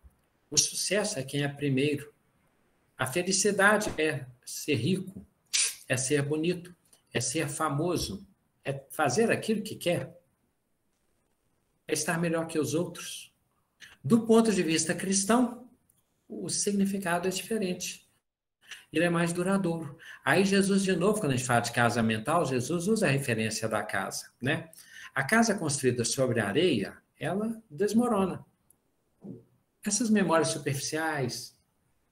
O sucesso é quem é primeiro. A felicidade é ser rico, é ser bonito, é ser famoso, é fazer aquilo que quer, é estar melhor que os outros. Do ponto de vista cristão, o significado é diferente. Ele é mais duradouro. Aí Jesus, de novo, quando a gente fala de casa mental, Jesus usa a referência da casa, né? A casa construída sobre areia, ela desmorona. Essas memórias superficiais,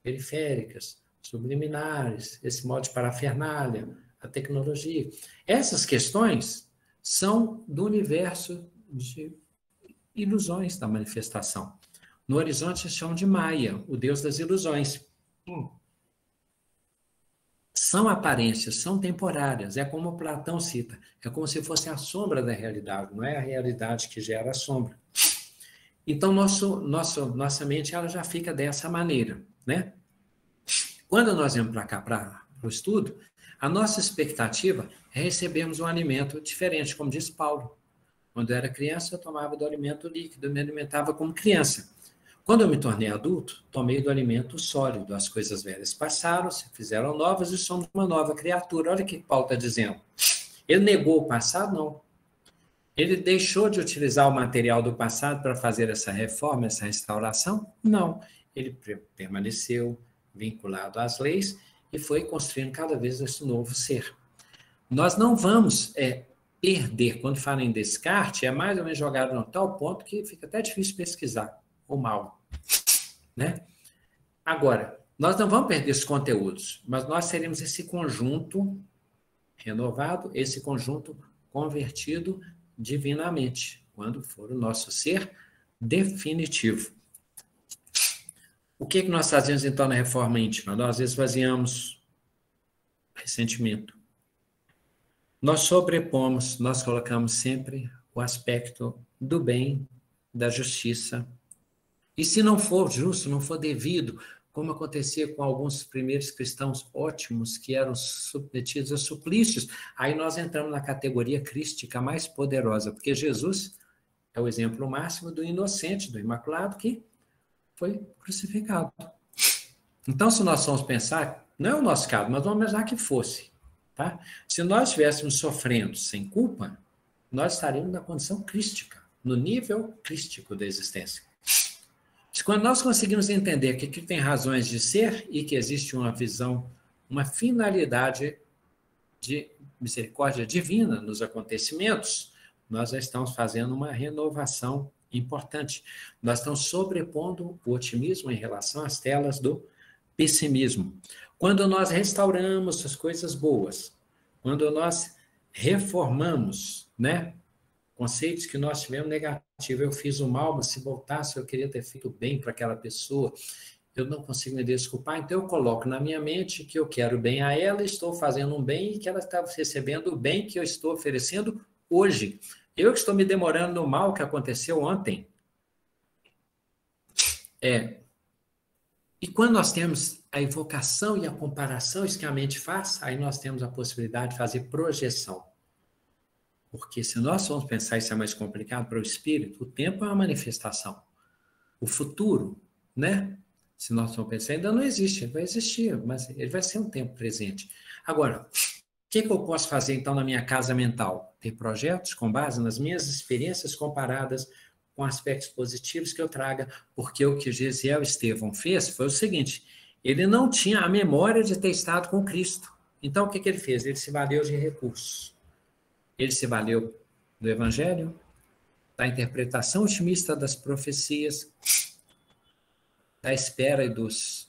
periféricas, subliminares, esse modo de parafernália, a tecnologia, essas questões são do universo de ilusões da manifestação. No horizonte se chama de Maia, o deus das ilusões. São aparências, são temporárias, é como Platão cita, é como se fosse a sombra da realidade, não é a realidade que gera a sombra. Então, nossa mente ela já fica dessa maneira, né? Quando nós vamos para cá, para o estudo, a nossa expectativa é recebermos um alimento diferente, como diz Paulo. Quando eu era criança, eu tomava do alimento líquido, eu me alimentava como criança. Quando eu me tornei adulto, tomei do alimento sólido. As coisas velhas passaram, se fizeram novas e somos uma nova criatura. Olha o que Paulo está dizendo. Ele negou o passado? Não. Ele deixou de utilizar o material do passado para fazer essa reforma, essa restauração? Não. Ele permaneceu vinculado às leis e foi construindo cada vez esse novo ser. Nós não vamos perder. Quando falam em descarte, é mais ou menos jogado a tal ponto que fica até difícil pesquisar o mal, né? Agora, nós não vamos perder esses conteúdos, mas nós teremos esse conjunto renovado, esse conjunto convertido divinamente, quando for o nosso ser definitivo. O que nós fazemos, então, na reforma íntima? Nós esvaziamos ressentimento. Nós sobrepomos, nós colocamos sempre o aspecto do bem, da justiça. E se não for justo, não for devido, como acontecia com alguns primeiros cristãos ótimos que eram submetidos a suplícios, aí nós entramos na categoria crística mais poderosa, porque Jesus é o exemplo máximo do inocente, do imaculado, que foi crucificado. Então, se nós formos pensar, não é o nosso caso, mas vamos imaginar que fosse, tá? Se nós estivéssemos sofrendo sem culpa, nós estaríamos na condição crística, no nível crístico da existência. Quando nós conseguimos entender que aquilo tem razões de ser e que existe uma visão, uma finalidade de misericórdia divina nos acontecimentos, nós já estamos fazendo uma renovação importante. Nós estamos sobrepondo o otimismo em relação às telas do pessimismo. Quando nós restauramos as coisas boas, quando nós reformamos, né? Conceitos que nós tivemos negativos. Eu fiz o mal, mas se voltasse, eu queria ter feito bem para aquela pessoa. Eu não consigo me desculpar, então eu coloco na minha mente que eu quero bem a ela, estou fazendo um bem e que ela está recebendo o bem que eu estou oferecendo hoje. Eu que estou me demorando no mal que aconteceu ontem. E quando nós temos a evocação e a comparação, isso que a mente faz, aí nós temos a possibilidade de fazer projeção. Porque se nós formos pensar isso é mais complicado para o espírito, o tempo é uma manifestação. O futuro, né? Se nós formos pensar, ainda não existe, ele vai existir, mas ele vai ser um tempo presente. Agora, o que eu posso fazer então na minha casa mental? Ter projetos com base nas minhas experiências comparadas com aspectos positivos que eu traga, porque o que Gesiel Estevão fez foi o seguinte, ele não tinha a memória de ter estado com Cristo. Então, o que ele fez? Ele se valeu de recursos. Ele se valeu do Evangelho, da interpretação otimista das profecias, da espera e dos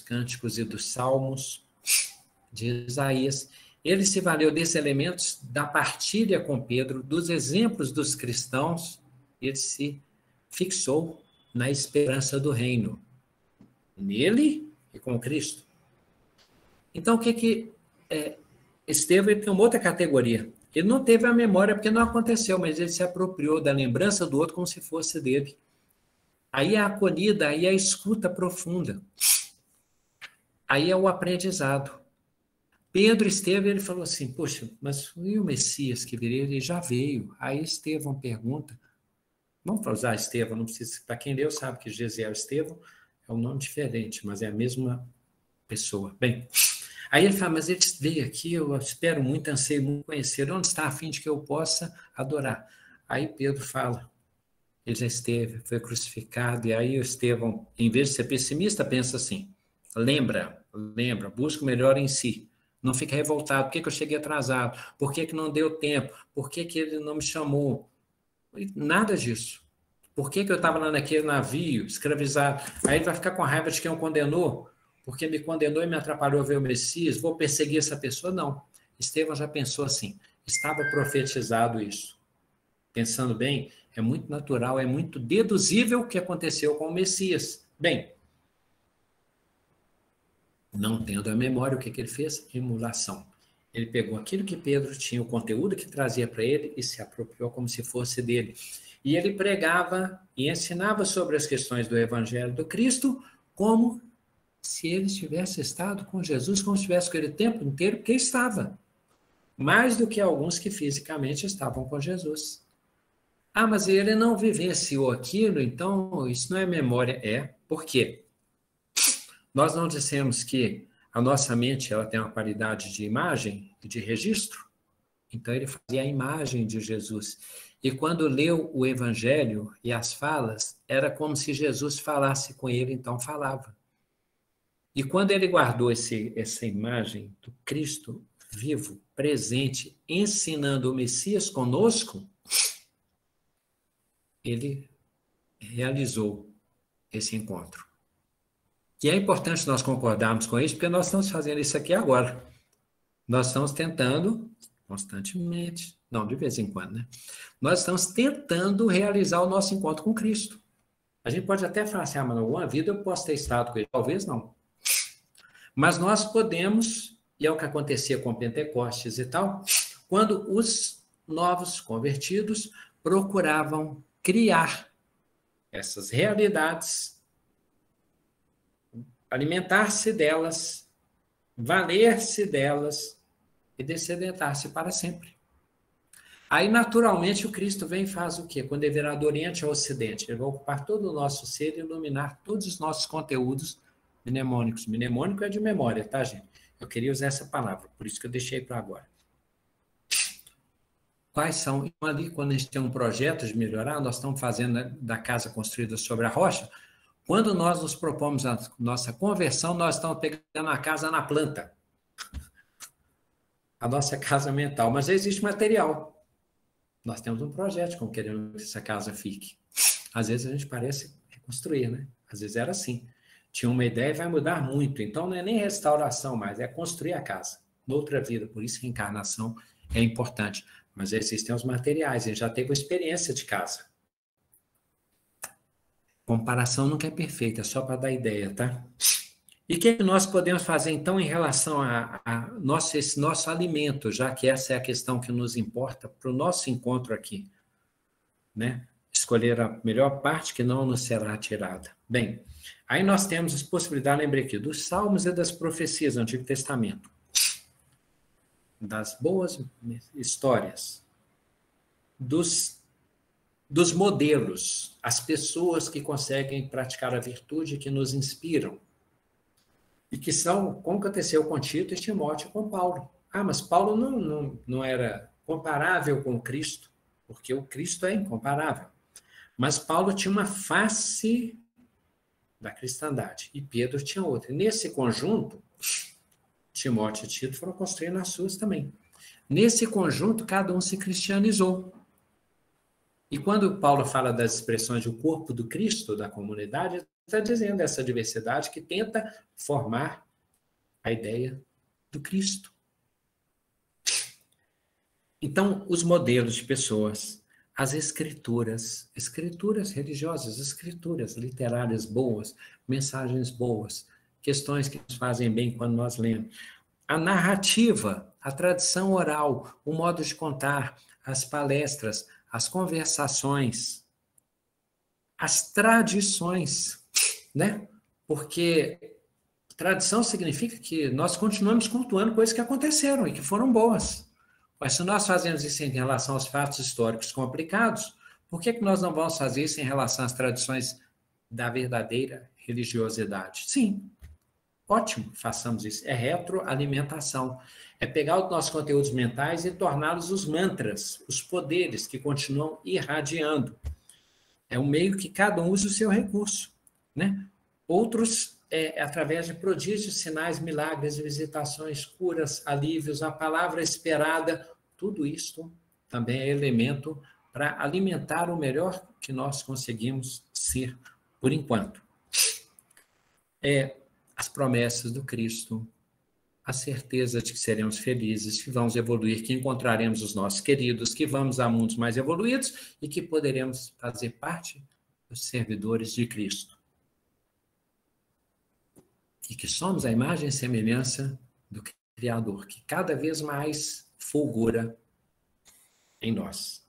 cânticos e dos salmos de Isaías. ele se valeu desses elementos da partilha com Pedro, dos exemplos dos cristãos, ele se fixou na esperança do reino, nele e com Cristo. Então, o que Estevão tem uma outra categoria. Ele não teve a memória porque não aconteceu, mas ele se apropriou da lembrança do outro como se fosse dele. Aí é a acolhida, aí é a escuta profunda. Aí é o aprendizado. Pedro esteve, ele falou assim, poxa, mas e o Messias que viria? Ele já veio. Aí Estevão pergunta, vamos usar Estevão, não precisa, para quem leu sabe que Gesiel Estevão é um nome diferente, mas é a mesma pessoa. Bem, aí ele fala, mas ele veio aqui, eu espero muito, anseio muito conhecer, onde está a fim de que eu possa adorar? Aí Pedro fala, ele já esteve, foi crucificado, e aí o Estevão, em vez de ser pessimista, pensa assim, lembra, busca o melhor em si, não fica revoltado, por que eu cheguei atrasado, por que não deu tempo, por que ele não me chamou, nada disso. Por que eu estava lá naquele navio, escravizado? Aí ele vai ficar com raiva de quem o condenou, porque me condenou e me atrapalhou a ver o Messias, vou perseguir essa pessoa? Não. Estevão já pensou assim, estava profetizado isso. Pensando bem, é muito natural, é muito deduzível o que aconteceu com o Messias. Bem, não tendo a memória, o que ele fez? Emulação. Ele pegou aquilo que Pedro tinha, o conteúdo que trazia para ele e se apropriou como se fosse dele. E ele pregava e ensinava sobre as questões do Evangelho do Cristo como se ele tivesse estado com Jesus, como se estivesse com ele o tempo inteiro, porque estava. Mais do que alguns que fisicamente estavam com Jesus. Ah, mas ele não vivenciou aquilo, então isso não é memória. É, por quê? Nós não dissemos que a nossa mente ela tem uma qualidade de imagem e de registro? Então ele fazia a imagem de Jesus. E quando leu o Evangelho e as falas, era como se Jesus falasse com ele, então falava. E quando ele guardou essa imagem do Cristo vivo, presente, ensinando o Messias conosco, ele realizou esse encontro. E é importante nós concordarmos com isso, porque nós estamos fazendo isso aqui agora. Nós estamos tentando, constantemente, não, de vez em quando, né? Nós estamos tentando realizar o nosso encontro com Cristo. A gente pode até falar assim, mas alguma vida eu posso ter estado com ele. Talvez não. Mas nós podemos, e é o que acontecia com Pentecostes e tal, quando os novos convertidos procuravam criar essas realidades, alimentar-se delas, valer-se delas e descedentar-se para sempre. Aí, naturalmente, o Cristo vem e faz o quê? Quando ele virá do Oriente ao Ocidente, ele vai ocupar todo o nosso ser e iluminar todos os nossos conteúdos mnemônicos. Mnemônico é de memória, tá, gente? Eu queria usar essa palavra, por isso que eu deixei para agora. Quais são? Ali, quando a gente tem um projeto de melhorar, nós estamos fazendo da casa construída sobre a rocha. Quando nós nos propomos a nossa conversão, nós estamos pegando a casa na planta. A nossa casa mental. Mas existe material. Nós temos um projeto como queremos que essa casa fique. Às vezes a gente parece reconstruir, né? Às vezes era assim. Tinha uma ideia e vai mudar muito. Então não é nem restauração mais, é construir a casa. Noutra vida. Por isso que a encarnação é importante. Mas existem os materiais. A gente já teve a experiência de casa. Comparação nunca é perfeita, é só para dar ideia, tá? E o que nós podemos fazer, então, em relação a esse nosso alimento, já que essa é a questão que nos importa para o nosso encontro aqui, né? Escolher a melhor parte que não nos será tirada. Bem, aí nós temos as possibilidades, lembrei aqui, dos salmos e das profecias do Antigo Testamento, das boas histórias, dos modelos, as pessoas que conseguem praticar a virtude, que nos inspiram, e que são, como aconteceu com Tito e Timóteo com Paulo. Ah, mas Paulo não era comparável com Cristo, porque o Cristo é incomparável. Mas Paulo tinha uma face da cristandade, e Pedro tinha outra. E nesse conjunto, Timóteo e Tito foram construindo as suas também. Nesse conjunto, cada um se cristianizou. E quando Paulo fala das expressões do corpo do Cristo, da comunidade, está dizendo essa diversidade que tenta formar a ideia do Cristo. Então, os modelos de pessoas, as escrituras religiosas, escrituras literárias boas, mensagens boas, questões que nos fazem bem quando nós lemos. A narrativa, a tradição oral, o modo de contar, as palestras, as conversações, as tradições, né? Porque tradição significa que nós continuamos cultuando coisas que aconteceram e que foram boas. Mas se nós fazemos isso em relação aos fatos históricos complicados, por que nós não vamos fazer isso em relação às tradições da verdadeira religiosidade? Sim, ótimo, façamos isso. É retroalimentação. É pegar os nossos conteúdos mentais e torná-los os mantras, os poderes que continuam irradiando. É um meio que cada um usa o seu recurso, né? Outros, através de prodígios, sinais, milagres, visitações, curas, alívios, a palavra esperada, tudo isso também é elemento para alimentar o melhor que nós conseguimos ser por enquanto. As promessas do Cristo, a certeza de que seremos felizes, que vamos evoluir, que encontraremos os nossos queridos, que vamos a mundos mais evoluídos e que poderemos fazer parte dos servidores de Cristo. E que somos a imagem e semelhança do Criador, que cada vez mais fulgura em nós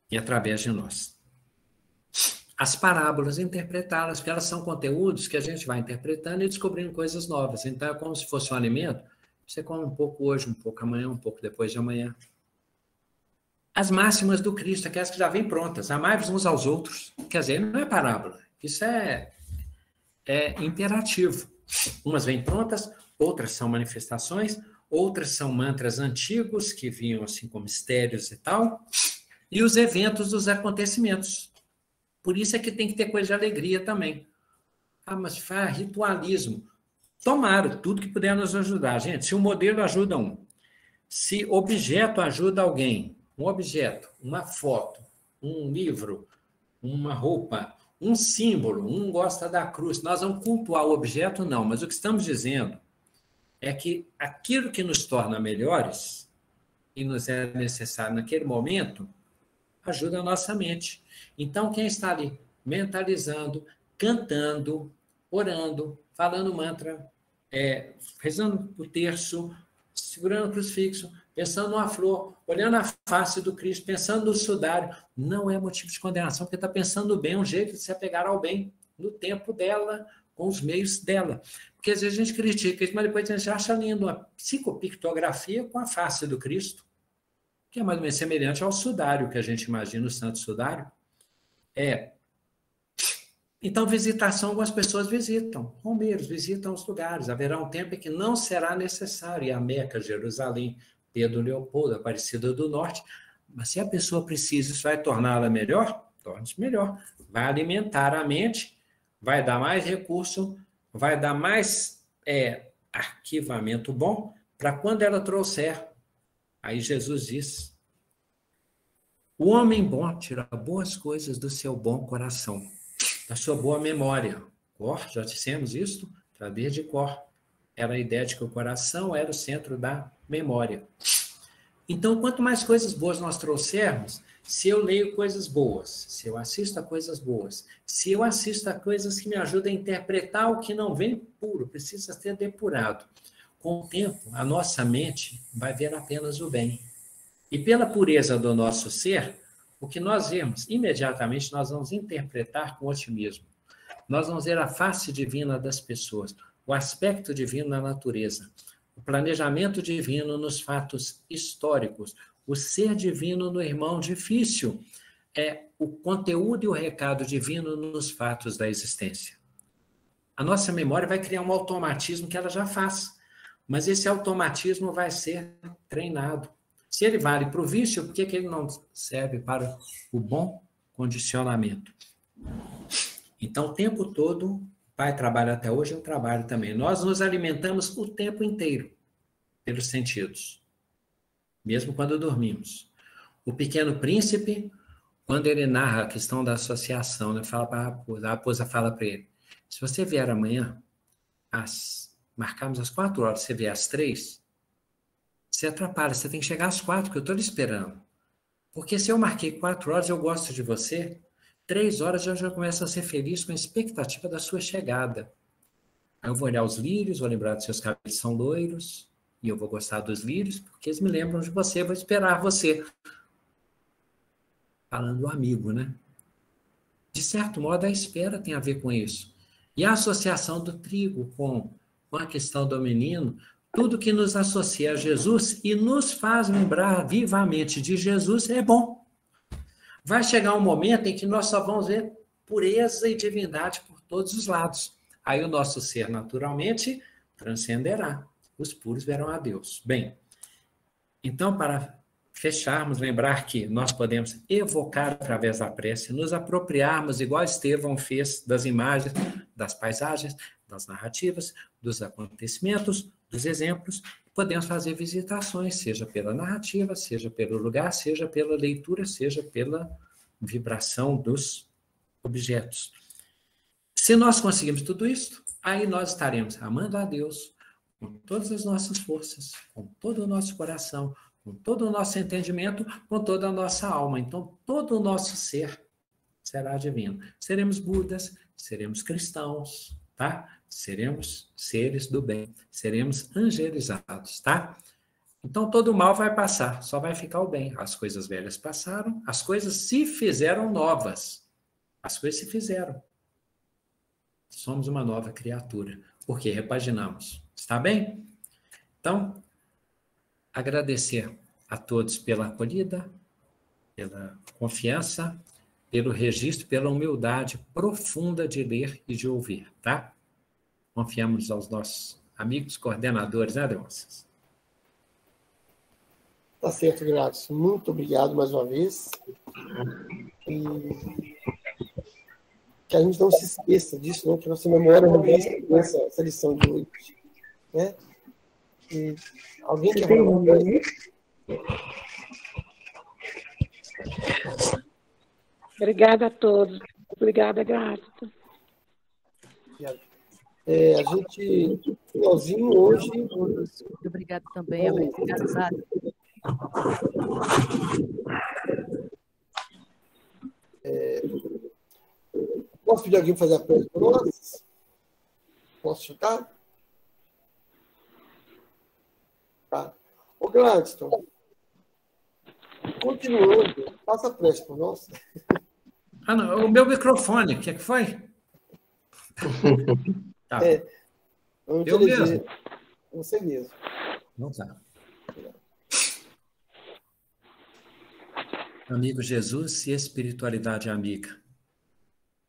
e através de nós. As parábolas, interpretá-las, porque elas são conteúdos que a gente vai interpretando e descobrindo coisas novas. Então, é como se fosse um alimento, você come um pouco hoje, um pouco amanhã, um pouco depois de amanhã. As máximas do Cristo, aquelas que já vêm prontas, amai-vos uns aos outros. Quer dizer, não é parábola, isso é imperativo. Umas vêm prontas, outras são manifestações, outras são mantras antigos, que vinham assim com mistérios e tal, e os eventos dos acontecimentos. Por isso é que tem que ter coisa de alegria também. Mas faz ritualismo. Tomaram tudo que puder nos ajudar. Gente, se o modelo ajuda um, se objeto ajuda alguém, um objeto, uma foto, um livro, uma roupa, um símbolo, um gosta da cruz, nós vamos cultuar o objeto, não, mas o que estamos dizendo é que aquilo que nos torna melhores e nos é necessário naquele momento, ajuda a nossa mente. Então, quem está ali mentalizando, cantando, orando, falando mantra, rezando o terço, segurando o crucifixo, pensando numa flor, olhando a face do Cristo, pensando no sudário, não é motivo de condenação, porque está pensando bem, um jeito de se apegar ao bem, no tempo dela, com os meios dela. Porque às vezes a gente critica isso, mas depois a gente acha lindo uma psicopictografia com a face do Cristo, que é mais ou menos semelhante ao sudário que a gente imagina, o santo sudário. Então, visitação, algumas pessoas visitam, romeiros visitam os lugares. Haverá um tempo em que não será necessário ir a Meca, Jerusalém, Pedro Leopoldo, Aparecida do Norte, mas se a pessoa precisa, isso vai torná-la melhor? Torne-se melhor. Vai alimentar a mente, vai dar mais recurso, vai dar mais arquivamento bom, para quando ela trouxer. Aí Jesus diz: o homem bom tira boas coisas do seu bom coração, da sua boa memória. Cor, já dissemos isso, saber de cor. Era a ideia de que o coração era o centro da memória. Então, quanto mais coisas boas nós trouxermos, se eu leio coisas boas, se eu assisto a coisas boas, se eu assisto a coisas que me ajudam a interpretar o que não vem puro, precisa ser depurado. Com o tempo, a nossa mente vai ver apenas o bem. E pela pureza do nosso ser, o que nós vemos, imediatamente nós vamos interpretar com otimismo. Nós vamos ver a face divina das pessoas, o aspecto divino na natureza, o planejamento divino nos fatos históricos, o ser divino no irmão difícil, o conteúdo e o recado divino nos fatos da existência. A nossa memória vai criar um automatismo que ela já faz, mas esse automatismo vai ser treinado. Se ele vale para o vício, por que ele não serve para o bom condicionamento? Então, o tempo todo, o Pai trabalha até hoje, eu trabalho também. Nós nos alimentamos o tempo inteiro pelos sentidos, mesmo quando dormimos. O Pequeno Príncipe, quando ele narra a questão da associação, ele fala para a raposa fala para ele: se você vier amanhã, marcarmos às 4 horas, você vier às 3, você atrapalha. Você tem que chegar às 4, que eu estou lhe esperando. Porque se eu marquei 4 horas, eu gosto de você, 3 horas eu já começo a ser feliz com a expectativa da sua chegada. Aí eu vou olhar os lírios, vou lembrar dos seus cabelos são loiros, e eu vou gostar dos lírios, porque eles me lembram de você, vou esperar você. Falando do amigo, né? De certo modo, a espera tem a ver com isso. E a associação do trigo com a questão do menino, tudo que nos associa a Jesus e nos faz lembrar vivamente de Jesus é bom. Vai chegar um momento em que nós só vamos ver pureza e divindade por todos os lados. Aí o nosso ser, naturalmente, transcenderá. Os puros verão a Deus. Bem, então, para fecharmos, lembrar que nós podemos evocar através da prece, nos apropriarmos, igual Estevão fez, das imagens, das paisagens, das narrativas, dos acontecimentos, dos exemplos. Podemos fazer visitações, seja pela narrativa, seja pelo lugar, seja pela leitura, seja pela vibração dos objetos. Se nós conseguirmos tudo isso, aí nós estaremos amando a Deus com todas as nossas forças, com todo o nosso coração, com todo o nosso entendimento, com toda a nossa alma. Então, todo o nosso ser será divino. Seremos Budas, seremos cristãos, tá? Seremos seres do bem, seremos angelizados, tá? Então, todo o mal vai passar, só vai ficar o bem. As coisas velhas passaram, as coisas se fizeram novas. As coisas se fizeram. Somos uma nova criatura, porque repaginamos. Está bem? Então, agradecer a todos pela acolhida, pela confiança, pelo registro, pela humildade profunda de ler e de ouvir, tá? Confiamos aos nossos amigos coordenadores, né, Demonstras? Tá certo, Gladys. Muito obrigado mais uma vez. E que a gente não se esqueça disso, né? Que a nossa memória não vence essa lição de hoje. Né? E alguém quer falar uma coisa? Obrigada a todos. Obrigada, Gladys. A gente, finalzinho hoje... Muito obrigada também, obrigada. Posso pedir alguém fazer a pergunta para nós? Posso chutar? Tá. Ô, Gladstone, continuando, faça a prece para nós. Ah, não, o meu microfone, o que foi? Tá. Eu mesmo? Você mesmo. Não tá. Amigo Jesus e espiritualidade amiga,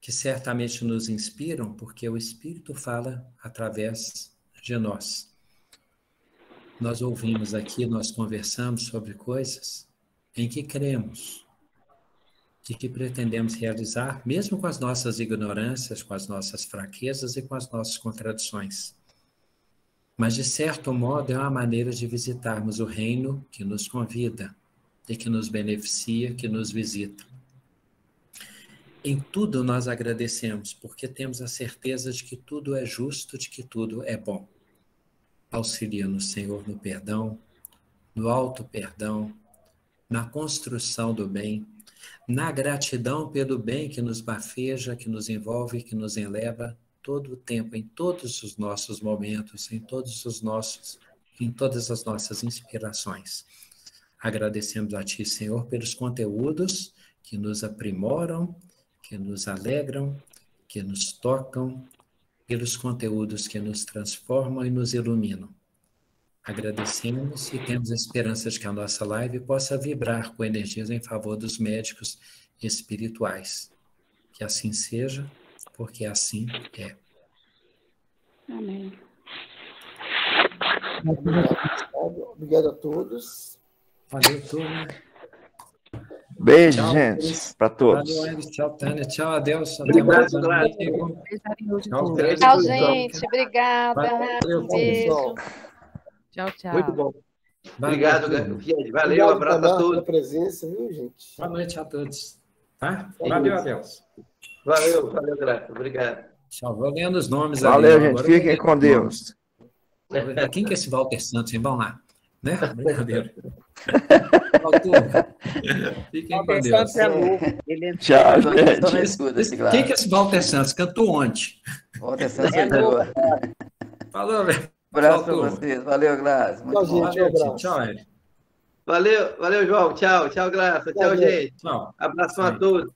que certamente nos inspiram, porque o Espírito fala através de nós. Nós ouvimos aqui, nós conversamos sobre coisas em que cremos e que pretendemos realizar, mesmo com as nossas ignorâncias, com as nossas fraquezas e com as nossas contradições. Mas, de certo modo, é uma maneira de visitarmos o reino que nos convida e que nos beneficia, que nos visita. Em tudo nós agradecemos, porque temos a certeza de que tudo é justo, de que tudo é bom. Auxilia-nos, Senhor, no perdão, no auto-perdão, na construção do bem, na gratidão pelo bem que nos bafeja, que nos envolve, que nos eleva todo o tempo, em todos os nossos momentos, em todas as nossas inspirações. Agradecemos a Ti, Senhor, pelos conteúdos que nos aprimoram, que nos alegram, que nos tocam, pelos conteúdos que nos transformam e nos iluminam. Agradecemos e temos a esperança de que a nossa live possa vibrar com energias em favor dos médicos espirituais. Que assim seja, porque assim é. Amém. Obrigado a todos. Valeu, turma. Beijo, Tchau, gente, para todos. Valeu, Elis. Tchau, Tânia. Tchau, adeus. Até Obrigado, mais. Gladys. Tchau, gente. Obrigada. Valeu, Beijo. Tchau. Muito bom. Valeu, Obrigado, turma. Fiel. Valeu, abraço a todos. Pela presença, viu, gente? Boa noite a todos. Tá? Valeu, adeus. Valeu, Gladys. Obrigado. Tchau. Vou lendo os nomes Valeu, ali. gente. Agora Fiquem com Deus. Quem que é esse Walter Santos, hein? Vamos lá. Né? Brincadeira. Faltou. Fiquem com Deus. Tchau, Estou na gente. escuta, Quem Glass. que é esse Walter Santos? Cantou ontem. Walter Santos é boa. Falou, velho. Abraço para Faltou. vocês. Valeu, Glass. Muito Tchau, bom. gente. Um abraço. Tchau, Hélio. Valeu, João. Tchau, João. Tchau, Graça. Tchau, gente. Tchau. Abração a todos.